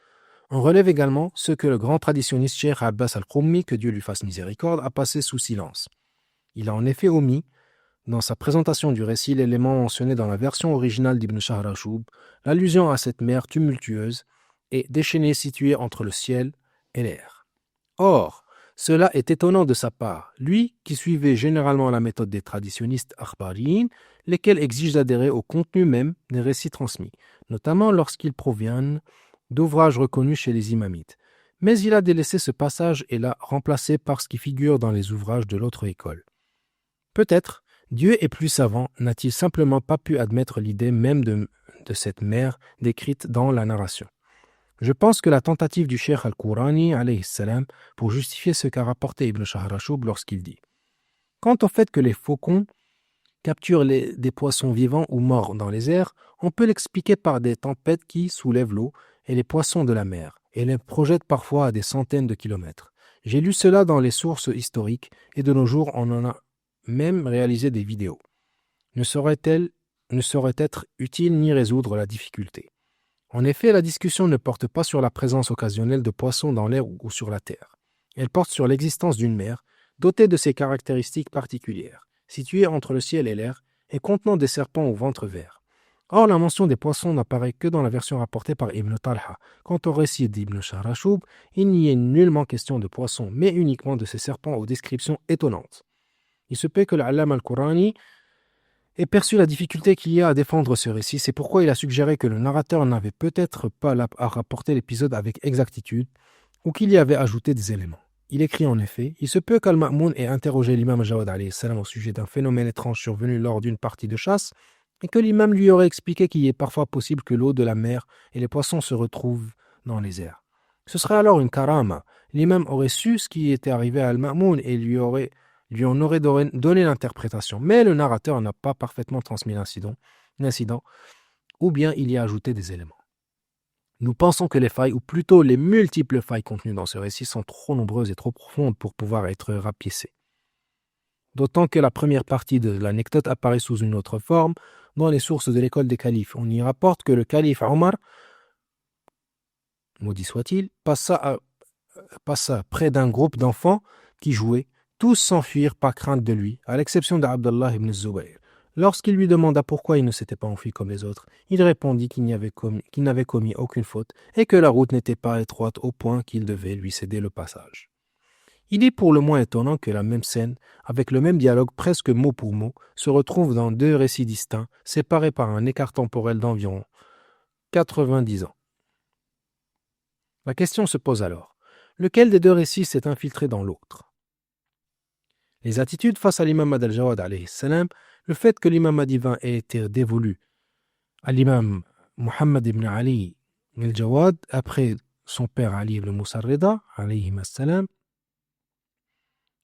On relève également ce que le grand traditionniste Cheikh Abbas al-Qummi, que Dieu lui fasse miséricorde, a passé sous silence. Il a en effet omis, dans sa présentation du récit, l'élément mentionné dans la version originale d'Ibn Shahrashub, l'allusion à cette mer tumultueuse et déchaînée située entre le ciel et l'air. Or, cela est étonnant de sa part, lui qui suivait généralement la méthode des traditionnistes akhbariyin, lesquels exigent d'adhérer au contenu même des récits transmis, notamment lorsqu'ils proviennent d'ouvrages reconnus chez les imamites. Mais il a délaissé ce passage et l'a remplacé par ce qui figure dans les ouvrages de l'autre école. Peut-être, Dieu est plus savant, n'a-t-il simplement pas pu admettre l'idée même de cette mer décrite dans la narration. Je pense que la tentative du Cheikh al-Qurani, alayhi salam, pour justifier ce qu'a rapporté Ibn Shahrashub lorsqu'il dit « Quant au fait que les faucons capturent des poissons vivants ou morts dans les airs, on peut l'expliquer par des tempêtes qui soulèvent l'eau et les poissons de la mer, et les projettent parfois à des centaines de kilomètres. J'ai lu cela dans les sources historiques, et de nos jours on en a même réalisé des vidéos. Ne saurait être utile ni résoudre la difficulté. En effet, la discussion ne porte pas sur la présence occasionnelle de poissons dans l'air ou sur la terre. Elle porte sur l'existence d'une mer, dotée de ses caractéristiques particulières, située entre le ciel et l'air, et contenant des serpents au ventre vert. Or, la mention des poissons n'apparaît que dans la version rapportée par Ibn Talha. Quant au récit d'Ibn Shahrashub, il n'y est nullement question de poissons, mais uniquement de ces serpents aux descriptions étonnantes. Il se peut que l'Allam al-Qurani ait perçu la difficulté qu'il y a à défendre ce récit. C'est pourquoi il a suggéré que le narrateur n'avait peut-être pas à rapporter l'épisode avec exactitude ou qu'il y avait ajouté des éléments. Il écrit en effet « Il se peut qu'Al-Ma'moun ait interrogé l'imam Jawad alayhi salam au sujet d'un phénomène étrange survenu lors d'une partie de chasse et que l'imam lui aurait expliqué qu'il est parfois possible que l'eau de la mer et les poissons se retrouvent dans les airs. Ce serait alors une karama. L'imam aurait su ce qui était arrivé à Al-Ma'moun et lui en aurait donné l'interprétation. Mais le narrateur n'a pas parfaitement transmis l'incident, ou bien il y a ajouté des éléments. Nous pensons que les failles, ou plutôt les multiples failles contenues dans ce récit, sont trop nombreuses et trop profondes pour pouvoir être rapiécées. D'autant que la première partie de l'anecdote apparaît sous une autre forme dans les sources de l'école des califes. On y rapporte que le calife Omar, maudit soit-il, passa près d'un groupe d'enfants qui jouaient. Tous s'enfuirent par crainte de lui, à l'exception d'Abdallah ibn Zubayr. Lorsqu'il lui demanda pourquoi il ne s'était pas enfui comme les autres, il répondit qu'il n'avait commis aucune faute et que la route n'était pas étroite au point qu'il devait lui céder le passage. Il est pour le moins étonnant que la même scène, avec le même dialogue presque mot pour mot, se retrouve dans deux récits distincts, séparés par un écart temporel d'environ 90 ans. La question se pose alors, lequel des deux récits s'est infiltré dans l'autre ? Les attitudes face à l'imam al-Jawad alayhi salam, le fait que l'imam divin ait été dévolu à l'imam Muhammad ibn Ali al-Jawad après son père Ali ibn Musa ar-Rida alayhi salam,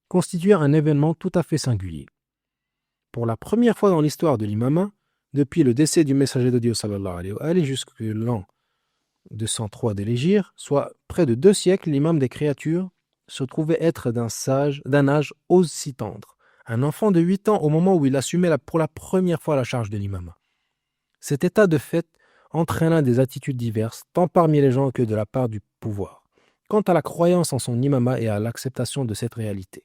constituait un événement tout à fait singulier. Pour la première fois dans l'histoire de l'imama, depuis le décès du messager de Dieu sallallahu alayhi wa sallam jusqu'à l'an 203 de l'Hégire, soit près de 2 siècles, l'imam des créatures se trouvait être d'un âge aussi tendre, un enfant de 8 ans au moment où il assumait pour la première fois la charge de l'imama. Cet état de fait entraîna des attitudes diverses, tant parmi les gens que de la part du pouvoir, quant à la croyance en son imama et à l'acceptation de cette réalité.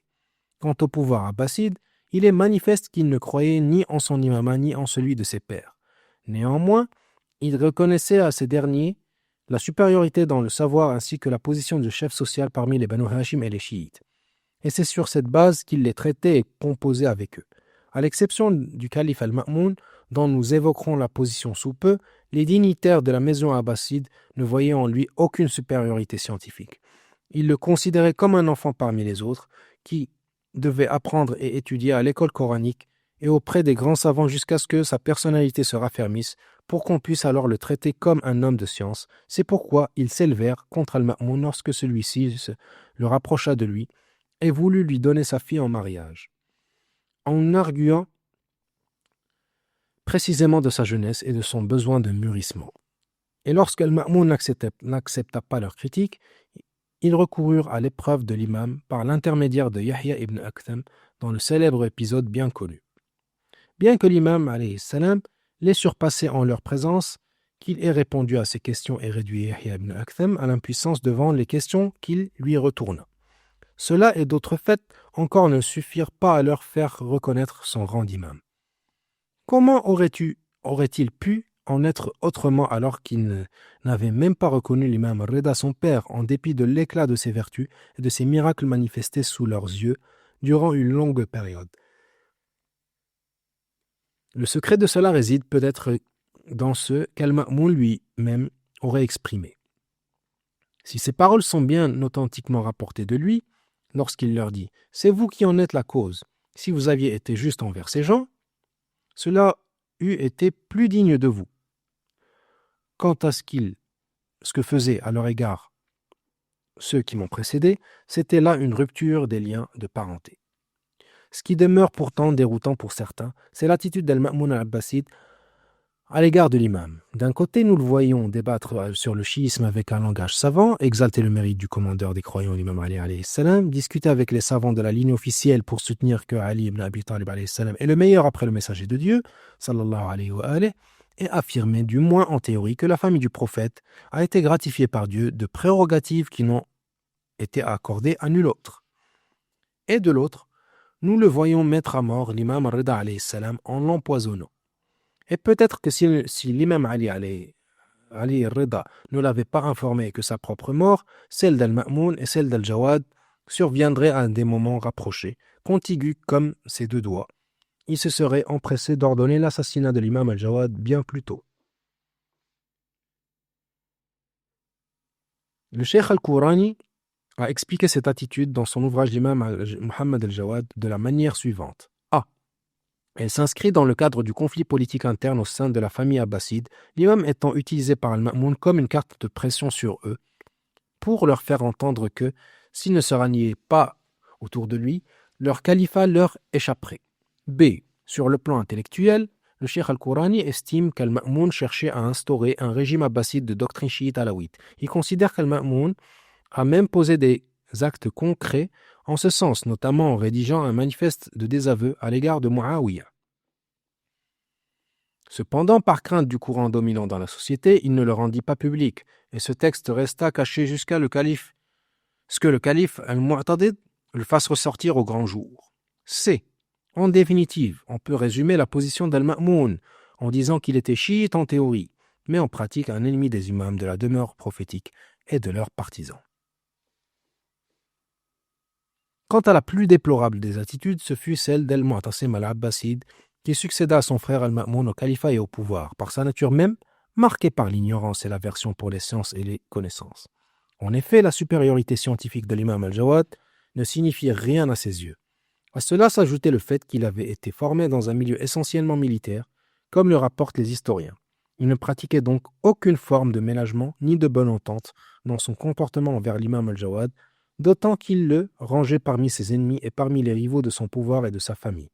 Quant au pouvoir abbasside, il est manifeste qu'il ne croyait ni en son imama ni en celui de ses pairs. Néanmoins, il reconnaissait à ces derniers la supériorité dans le savoir ainsi que la position de chef social parmi les Banu Hashim et les chiites. Et c'est sur cette base qu'il les traitait et composait avec eux. À l'exception du calife al-Ma'moun, dont nous évoquerons la position sous peu, les dignitaires de la maison abbasside ne voyaient en lui aucune supériorité scientifique. Ils le considéraient comme un enfant parmi les autres, qui devait apprendre et étudier à l'école coranique et auprès des grands savants jusqu'à ce que sa personnalité se raffermisse pour qu'on puisse alors le traiter comme un homme de science. C'est pourquoi ils s'élevèrent contre Al-Ma'moun lorsque celui-ci le rapprocha de lui et voulut lui donner sa fille en mariage, en arguant précisément de sa jeunesse et de son besoin de mûrissement. Et lorsque Al-Ma'moun n'accepta pas leur critique, ils recoururent à l'épreuve de l'imam par l'intermédiaire de Yahya ibn Aktham dans le célèbre épisode bien connu. bien que l'imam alayhi salam l'ait surpassé en leur présence, qu'il ait répondu à ces questions et réduit Yahya ibn Aktham à l'impuissance devant les questions qu'il lui retourna. Cela et d'autres faits encore ne suffirent pas à leur faire reconnaître son rang d'imam. Comment aurait-il pu en être autrement alors qu'il n'avait même pas reconnu l'imam Rida son père en dépit de l'éclat de ses vertus et de ses miracles manifestés sous leurs yeux durant une longue période? Le secret de cela réside peut-être dans ce qu'Al-Ma'moun lui-même aurait exprimé. Si ces paroles sont bien authentiquement rapportées de lui, lorsqu'il leur dit « C'est vous qui en êtes la cause. Si vous aviez été juste envers ces gens, cela eût été plus digne de vous. Quant à ce que faisaient à leur égard ceux qui m'ont précédé, c'était là une rupture des liens de parenté. » Ce qui demeure pourtant déroutant pour certains, c'est l'attitude d'Al-Ma'moun al-Abbasid à l'égard de l'imam. D'un côté, nous le voyons débattre sur le chiisme avec un langage savant, exalter le mérite du commandeur des croyants, l'imam Ali alayhi salam, discuter avec les savants de la ligne officielle pour soutenir que Ali ibn Abi Talib alayhi salam est le meilleur après le messager de Dieu, sallallahu alayhi wa alayhi, et affirmer du moins en théorie que la famille du prophète a été gratifiée par Dieu de prérogatives qui n'ont été accordées à nul autre. Et de l'autre, nous le voyons mettre à mort l'imam Rida alayhi salam en l'empoisonnant. Et peut-être que si l'imam Ali Rida ne l'avait pas informé que sa propre mort, celle d'Al-Ma'moun et celle d'Al-Jawad surviendraient à des moments rapprochés, contigus comme ses deux doigts. Il se serait empressé d'ordonner l'assassinat de l'imam Al-Jawad bien plus tôt. Le Cheikh Al-Kourani a expliqué cette attitude dans son ouvrage l'imam Muhammad Al-Jawad de la manière suivante. A. Elle s'inscrit dans le cadre du conflit politique interne au sein de la famille abbasside, l'imam étant utilisé par Al-Ma'moun comme une carte de pression sur eux, pour leur faire entendre que, s'ils ne se ralliaient pas autour de lui, leur califat leur échapperait. B. Sur le plan intellectuel, le Cheikh Al-Kourani estime qu'Al-Ma'moun cherchait à instaurer un régime abbasside de doctrine chiite alawite. Il considère qu'Al-Ma'moun a même posé des actes concrets en ce sens, notamment en rédigeant un manifeste de désaveu à l'égard de Muawiyah. Cependant, par crainte du courant dominant dans la société, il ne le rendit pas public, et ce texte resta caché jusqu'à ce que le calife Al-Mu'tadid le fasse ressortir au grand jour. C. En définitive, on peut résumer la position d'Al-Ma'moun en disant qu'il était chiite en théorie, mais en pratique un ennemi des imams de la demeure prophétique et de leurs partisans. Quant à la plus déplorable des attitudes, ce fut celle d'Al-Mu'tasim al-Abbasid, qui succéda à son frère Al-Ma'moun au califat et au pouvoir, par sa nature même marquée par l'ignorance et l'aversion pour les sciences et les connaissances. En effet, la supériorité scientifique de l'imam Al-Jawad ne signifiait rien à ses yeux. À cela s'ajoutait le fait qu'il avait été formé dans un milieu essentiellement militaire, comme le rapportent les historiens. Il ne pratiquait donc aucune forme de ménagement ni de bonne entente dans son comportement envers l'imam Al-Jawad, d'autant qu'il le rangeait parmi ses ennemis et parmi les rivaux de son pouvoir et de sa famille.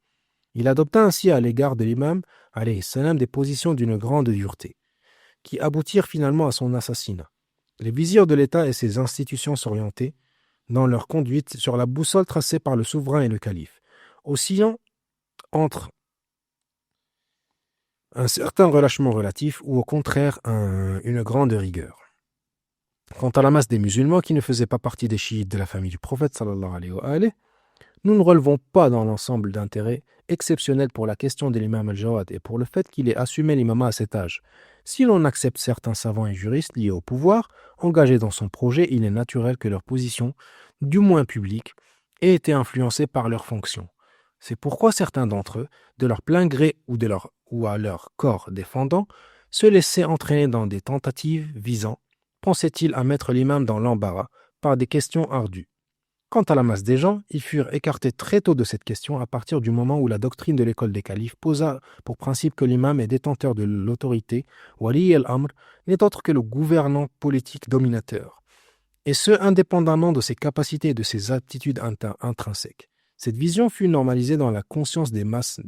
Il adopta ainsi à l'égard de l'imam alayhi salam des positions d'une grande dureté, qui aboutirent finalement à son assassinat. Les vizirs de l'État et ses institutions s'orientaient, dans leur conduite, sur la boussole tracée par le souverain et le calife, oscillant entre un certain relâchement relatif ou au contraire une grande rigueur. Quant à la masse des musulmans qui ne faisaient pas partie des chiites de la famille du prophète, sallallahu alayhi wa alayhi, nous ne relevons pas dans l'ensemble d'intérêt exceptionnel pour la question de l'imam Al-Jawad et pour le fait qu'il ait assumé l'imama à cet âge. Si l'on accepte certains savants et juristes liés au pouvoir, engagés dans son projet, il est naturel que leur position, du moins publique, ait été influencée par leurs fonctions. C'est pourquoi certains d'entre eux, de leur plein gré ou à leur corps défendant, se laissaient entraîner dans des tentatives visant, pensait-il, à mettre l'imam dans l'embarras par des questions ardues. Quant à la masse des gens, ils furent écartés très tôt de cette question à partir du moment où la doctrine de l'école des califes posa pour principe que l'imam est détenteur de l'autorité, wali al-amr, n'est autre que le gouvernant politique dominateur, et ce indépendamment de ses capacités et de ses attitudes intrinsèques. Cette vision fut normalisée dans la conscience des masses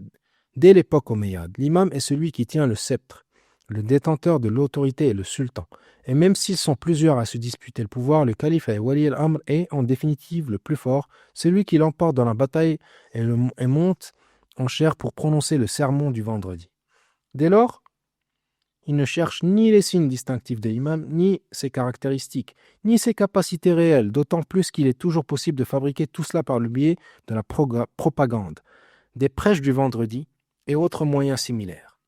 dès l'époque omeyyade. L'imam est celui qui tient le sceptre, le détenteur de l'autorité est le sultan. Et même s'ils sont plusieurs à se disputer le pouvoir, le calife et Wali al-Amr est, en définitive, le plus fort, celui qui l'emporte dans la bataille et monte en chair pour prononcer le sermon du vendredi. Dès lors, il ne cherche ni les signes distinctifs de l'imam, ni ses caractéristiques, ni ses capacités réelles, d'autant plus qu'il est toujours possible de fabriquer tout cela par le biais de la propagande, des prêches du vendredi et autres moyens similaires.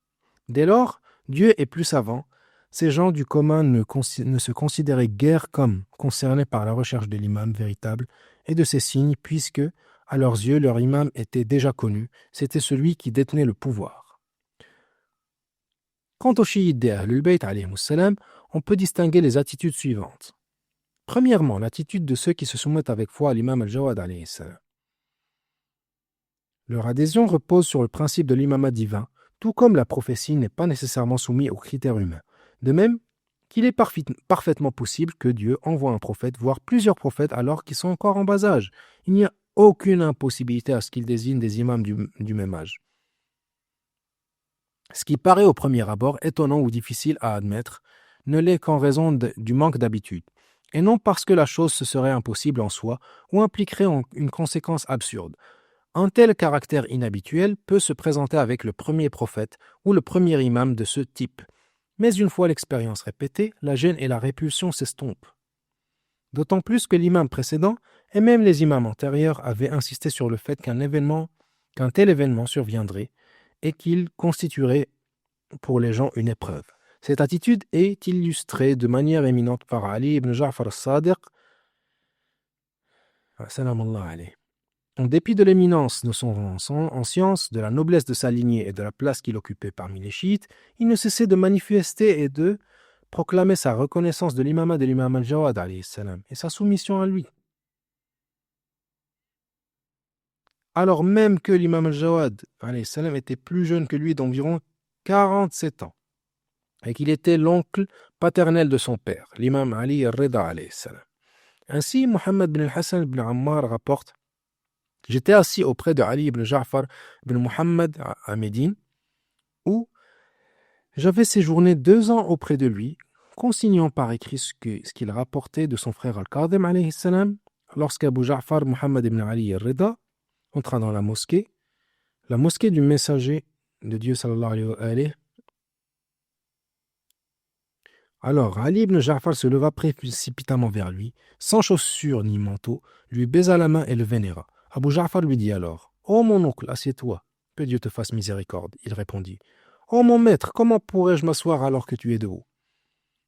Dès lors, Dieu est plus savant. Ces gens du commun ne se considéraient guère comme concernés par la recherche de l'imam véritable et de ses signes, puisque, à leurs yeux, leur imam était déjà connu, c'était celui qui détenait le pouvoir. Quant aux chiites des Ahlul Bayt, on peut distinguer les attitudes suivantes. Premièrement, l'attitude de ceux qui se soumettent avec foi à l'imam al-Jawad. Leur adhésion repose sur le principe de l'imama divin, tout comme la prophétie n'est pas nécessairement soumise aux critères humains. De même qu'il est parfaitement possible que Dieu envoie un prophète, voire plusieurs prophètes, alors qu'ils sont encore en bas âge. Il n'y a aucune impossibilité à ce qu'il désigne des imams du même âge. Ce qui paraît au premier abord étonnant ou difficile à admettre ne l'est qu'en raison du manque d'habitude, et non parce que la chose se serait impossible en soi ou impliquerait une conséquence absurde. Un tel caractère inhabituel peut se présenter avec le premier prophète ou le premier imam de ce type, mais une fois l'expérience répétée, la gêne et la répulsion s'estompent. D'autant plus que l'imam précédent et même les imams antérieurs avaient insisté sur le fait qu'un tel événement surviendrait et qu'il constituerait pour les gens une épreuve. Cette attitude est illustrée de manière éminente par Ali ibn Ja'far al-Sadiq. En dépit de l'éminence de son en science, de la noblesse de sa lignée et de la place qu'il occupait parmi les chiites, il ne cessait de manifester et de proclamer sa reconnaissance de l'imama de l'imam al-Jawad et sa soumission à lui. Alors même que l'imam al-Jawad était plus jeune que lui d'environ 47 ans et qu'il était l'oncle paternel de son père, l'imam Ali al-Rida. Ainsi, Mohammed bin al-Hassan ibn Ammar rapporte: j'étais assis auprès de Ali ibn Ja'far ibn Muhammad à Médine, où j'avais séjourné 2 ans auprès de lui, consignant par écrit ce qu'il rapportait de son frère al-Qadim alayhi salam, lorsqu'Abu Ja'far Muhammad ibn Ali al-Rida entra dans la mosquée du messager de Dieu sallallahu alayhi wa. Alors Ali ibn Ja'far se leva précipitamment vers lui, sans chaussures ni manteau, lui baisa la main et le vénéra. Abu Ja'far lui dit alors: ô mon oncle, assieds-toi, que Dieu te fasse miséricorde. Il répondit: ô mon maître, comment pourrais-je m'asseoir alors que tu es debout?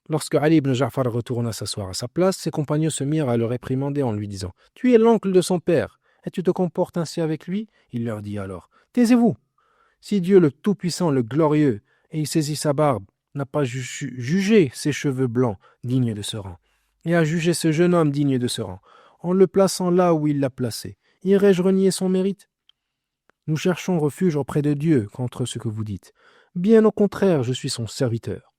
Lorsque Ali ibn Ja'far retourna s'asseoir à sa place, ses compagnons se mirent à le réprimander en lui disant: tu es l'oncle de son père, et tu te comportes ainsi avec lui? Il leur dit alors: taisez-vous. Si Dieu le Tout-Puissant, le Glorieux, et il saisit sa barbe, n'a pas jugé ses cheveux blancs dignes de ce rang, et a jugé ce jeune homme digne de ce rang, en le plaçant là où il l'a placé, irais-je renier son mérite? Nous cherchons refuge auprès de Dieu contre ce que vous dites. Bien au contraire, je suis son serviteur.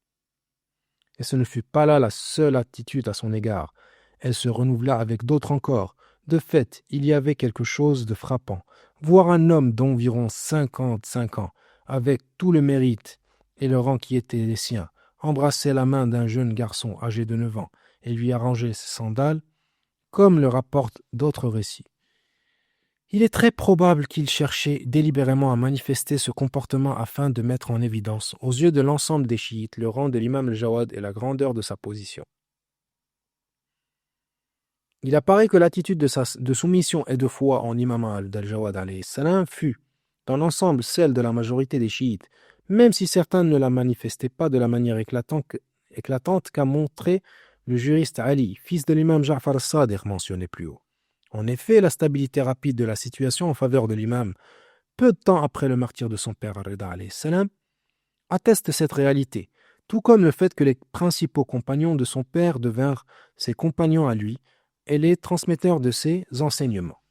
Et ce ne fut pas là la seule attitude à son égard. Elle se renouvela avec d'autres encore. De fait, il y avait quelque chose de frappant. Voir un homme d'environ 55 ans, avec tout le mérite et le rang qui était les siens, embrasser la main d'un jeune garçon âgé de 9 ans et lui arranger ses sandales, comme le rapportent d'autres récits. Il est très probable qu'il cherchait délibérément à manifester ce comportement afin de mettre en évidence, aux yeux de l'ensemble des chiites, le rang de l'imam al-Jawad et la grandeur de sa position. Il apparaît que l'attitude de soumission et de foi en imam al-Jawad fut, dans l'ensemble, celle de la majorité des chiites, même si certains ne la manifestaient pas de la manière éclatante qu'a montré le juriste Ali, fils de l'imam Ja'far al-Sadiq mentionné plus haut. En effet, la stabilité rapide de la situation en faveur de l'imam, peu de temps après le martyre de son père Rida atteste cette réalité, tout comme le fait que les principaux compagnons de son père devinrent ses compagnons à lui et les transmetteurs de ses enseignements.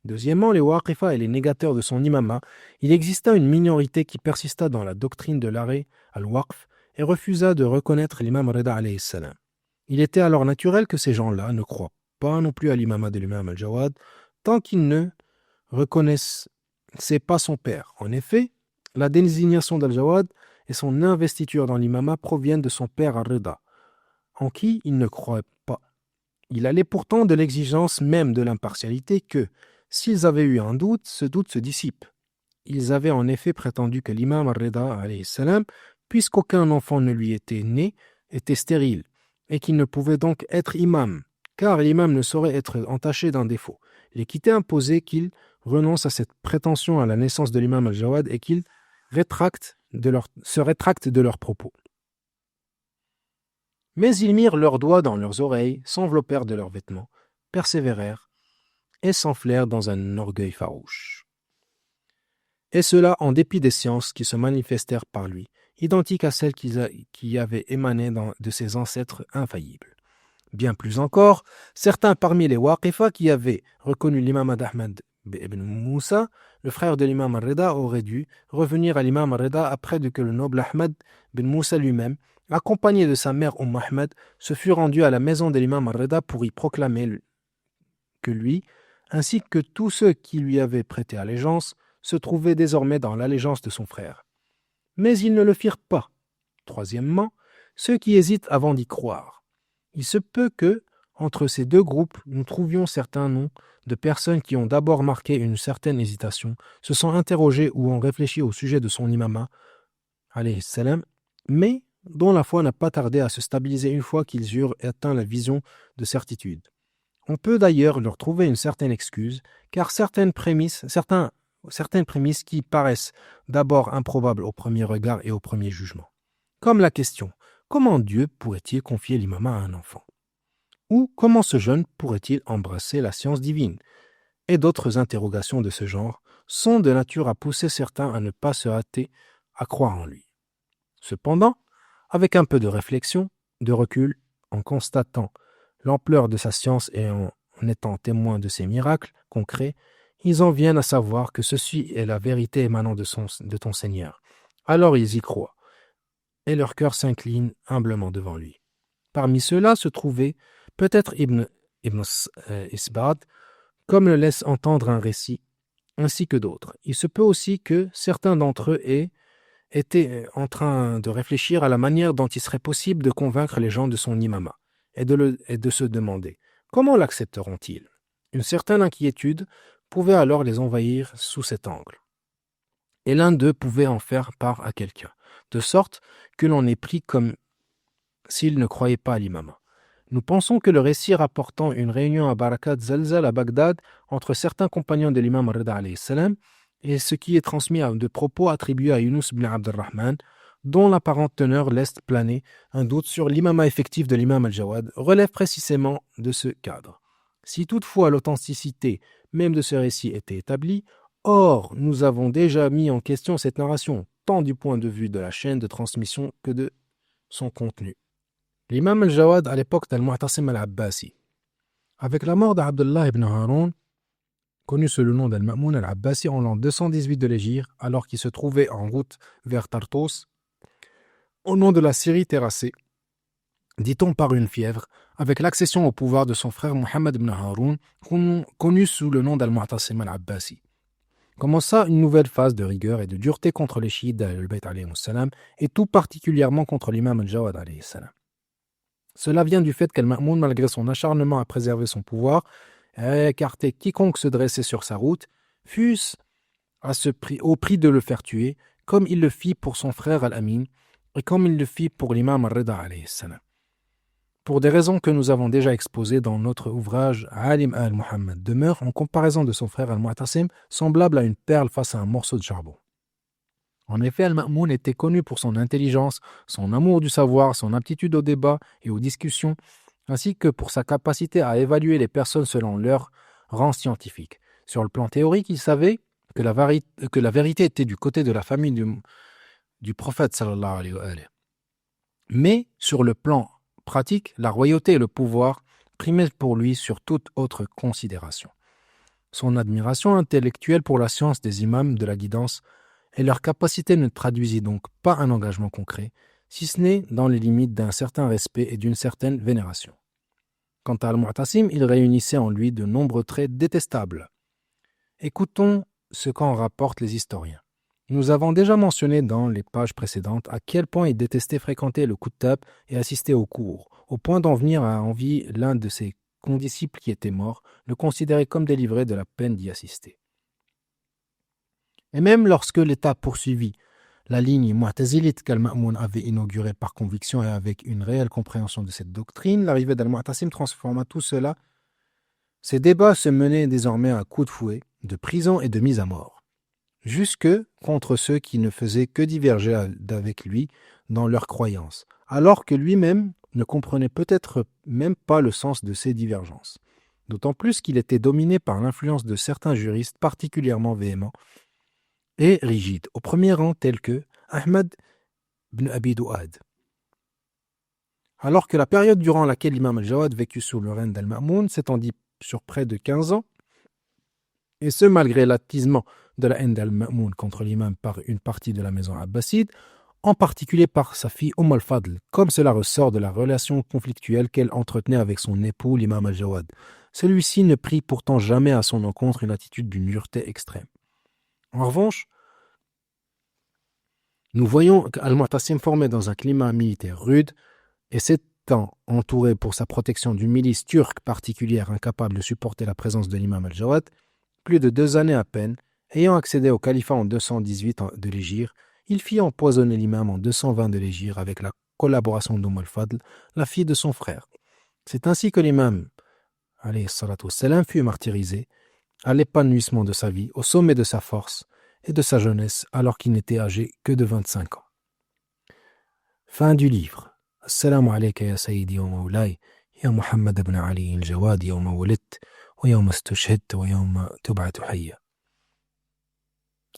Deuxièmement, les Waqifa et les négateurs de son imama, il exista une minorité qui persista dans la doctrine de l'arrêt al-Waqf et refusa de reconnaître l'imam Rida alayhi salam. Il était alors naturel que ces gens-là ne croient pas non plus à l'imama de l'imam al-Jawad tant qu'ils ne reconnaissaient pas son père. En effet, la désignation d'al-Jawad et son investiture dans l'imama proviennent de son père al-Rida, en qui il ne croit pas. Il allait pourtant de l'exigence même de l'impartialité que, s'ils avaient eu un doute, ce doute se dissipe. ils avaient en effet prétendu que l'imam al-Rida, alayhi salam, puisqu'aucun enfant ne lui était né, était stérile, et qu'il ne pouvait donc être imam, car l'imam ne saurait être entaché d'un défaut. L'équité imposait qu'ils renoncent à cette prétention à la naissance de l'imam al-Jawad et qu'ils se rétractent de leurs propos. Mais ils mirent leurs doigts dans leurs oreilles, s'enveloppèrent de leurs vêtements, persévérèrent et s'enflèrent dans un orgueil farouche. Et cela en dépit des sciences qui se manifestèrent par lui, identiques à celles qui avaient émané de ses ancêtres infaillibles. Bien plus encore, certains parmi les Waqifa qui avaient reconnu l'imam Ahmad ibn Moussa, le frère de l'imam al-Rida, auraient dû revenir à l'imam al-Rida après que le noble Ahmad ibn Moussa lui-même, accompagné de sa mère Ahmad, se fut rendu à la maison de l'imam al-Rida pour y proclamer que lui, ainsi que tous ceux qui lui avaient prêté allégeance, se trouvaient désormais dans l'allégeance de son frère. Mais ils ne le firent pas. Troisièmement, ceux qui hésitent avant d'y croire. Il se peut que, entre ces deux groupes, nous trouvions certains noms de personnes qui ont d'abord marqué une certaine hésitation, se sont interrogés ou ont réfléchi au sujet de son imama, alayhi salam, mais dont la foi n'a pas tardé à se stabiliser une fois qu'ils eurent atteint la vision de certitude. On peut d'ailleurs leur trouver une certaine excuse, car certaines prémices qui paraissent d'abord improbables au premier regard et au premier jugement. Comme la question « Comment Dieu pourrait-il confier l'imama à un enfant ?» ou « Comment ce jeune pourrait-il embrasser la science divine ?» et d'autres interrogations de ce genre sont de nature à pousser certains à ne pas se hâter à croire en lui. Cependant, avec un peu de réflexion, de recul, en constatant l'ampleur de sa science et en étant témoins de ses miracles concrets, ils en viennent à savoir que ceci est la vérité émanant de ton Seigneur. Alors ils y croient, et leur cœur s'incline humblement devant lui. Parmi ceux-là se trouvait peut-être Ibn Isbad, comme le laisse entendre un récit, ainsi que d'autres. Il se peut aussi que certains d'entre eux étaient en train de réfléchir à la manière dont il serait possible de convaincre les gens de son imama, et de se demander comment l'accepteront-ils. Une certaine inquiétude pouvait alors les envahir sous cet angle. Et l'un d'eux pouvait en faire part à quelqu'un, de sorte que l'on est pris comme s'il ne croyait pas à l'imama. Nous pensons que le récit rapportant une réunion à Barakat Zalzal à Bagdad entre certains compagnons de l'imam Rida alayhi salam et ce qui est transmis de propos attribués à Yunus ibn Abdurrahman, dont l'apparente teneur laisse planer un doute sur l'imama effectif de l'imam al-Jawad, relève précisément de ce cadre. Si toutefois l'authenticité même de ce récit était établie, or nous avons déjà mis en question cette narration, tant du point de vue de la chaîne de transmission que de son contenu. L'imam al-Jawad à l'époque d'Al-Mu'tasim al-Abbasi. Avec la mort d'Abdullah ibn Harun, connu sous le nom d'Al-Ma'moun al-Abbasi en l'an 218 de l'Hégire, alors qu'il se trouvait en route vers Tartos, au nom de la Syrie terrassée, dit-on par une fièvre, avec l'accession au pouvoir de son frère Muhammad ibn Harun, connu sous le nom d'Al-Mu'tasim al-Abbasi. Commença une nouvelle phase de rigueur et de dureté contre les chiites d'Al-Bayt alayhi salam et tout particulièrement contre l'imam al-Jawad alayhi salam. Cela vient du fait qu'Al-Ma'moun, malgré son acharnement à préserver son pouvoir et à écarter quiconque se dressait sur sa route, fût-ce au prix de le faire tuer, comme il le fit pour son frère Al-Amin et comme il le fit pour l'imam al-Rida alayhi salam. Pour des raisons que nous avons déjà exposées dans notre ouvrage Alim al-Muhammad, demeure, en comparaison de son frère Al-Mu'tasim, semblable à une perle face à un morceau de charbon. En effet, Al-Ma'moun était connu pour son intelligence, son amour du savoir, son aptitude au débat et aux discussions, ainsi que pour sa capacité à évaluer les personnes selon leur rang scientifique. Sur le plan théorique, il savait que la vérité était du côté de la famille du prophète sallallahu alayhi wa sallam. Mais sur le plan pratique, la royauté et le pouvoir primaient pour lui sur toute autre considération. Son admiration intellectuelle pour la science des imams de la guidance et leur capacité ne traduisit donc pas un engagement concret, si ce n'est dans les limites d'un certain respect et d'une certaine vénération. Quant à Al-Mu'tasim, il réunissait en lui de nombreux traits détestables. Écoutons ce qu'en rapportent les historiens. Nous avons déjà mentionné dans les pages précédentes à quel point il détestait fréquenter le Kuttab et assister aux cours, au point d'en venir à envier l'un de ses condisciples qui était mort, le considérer comme délivré de la peine d'y assister. Et même lorsque l'État poursuivit la ligne mu'tazilite qu'Al-Ma'moun avait inaugurée par conviction et avec une réelle compréhension de cette doctrine, l'arrivée d'Al-Mu'tasim transforma tout cela. Ces débats se menaient désormais à coups de fouet, de prison et de mise à mort, jusque contre ceux qui ne faisaient que diverger avec lui dans leurs croyances, alors que lui-même ne comprenait peut-être même pas le sens de ces divergences. D'autant plus qu'il était dominé par l'influence de certains juristes particulièrement véhéments et rigides, au premier rang tels que Ahmad ibn Abi Du'ad. Alors que la période durant laquelle l'imam al-Jawad vécut sous le règne d'Al-Ma'moun s'étendit sur près de 15 ans, et ce malgré l'attisement de la haine d'Al-Ma'moun contre l'imam par une partie de la maison abbasside, en particulier par sa fille al-Fadl, comme cela ressort de la relation conflictuelle qu'elle entretenait avec son époux, l'imam al-Jawad. Celui-ci ne prit pourtant jamais à son encontre une attitude d'une dureté extrême. En revanche, nous voyons qu'Al-Mu'tasim formé dans un climat militaire rude et s'étant entouré pour sa protection d'une milice turque particulière incapable de supporter la présence de l'imam al-Jawad, plus de 2 années à peine, ayant accédé au califat en 218 de l'Hégire, il fit empoisonner l'imam en 220 de l'Hégire avec la collaboration al-Fadl, la fille de son frère. C'est ainsi que l'imam alayhi salatu wassalam fut martyrisé à l'épanouissement de sa vie, au sommet de sa force et de sa jeunesse, alors qu'il n'était âgé que de 25 ans. Fin du livre. Assalamu alayka ya sayyidi wa mawlai, ya Muhammad ibn Ali al-Jawad yawma wulidta wa yawma istushhidta wa yawma tub'athu hayya.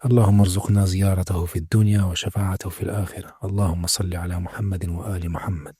اللهم ارزقنا زيارته في الدنيا وشفاعته في الآخرة. اللهم صل على محمد وآل محمد.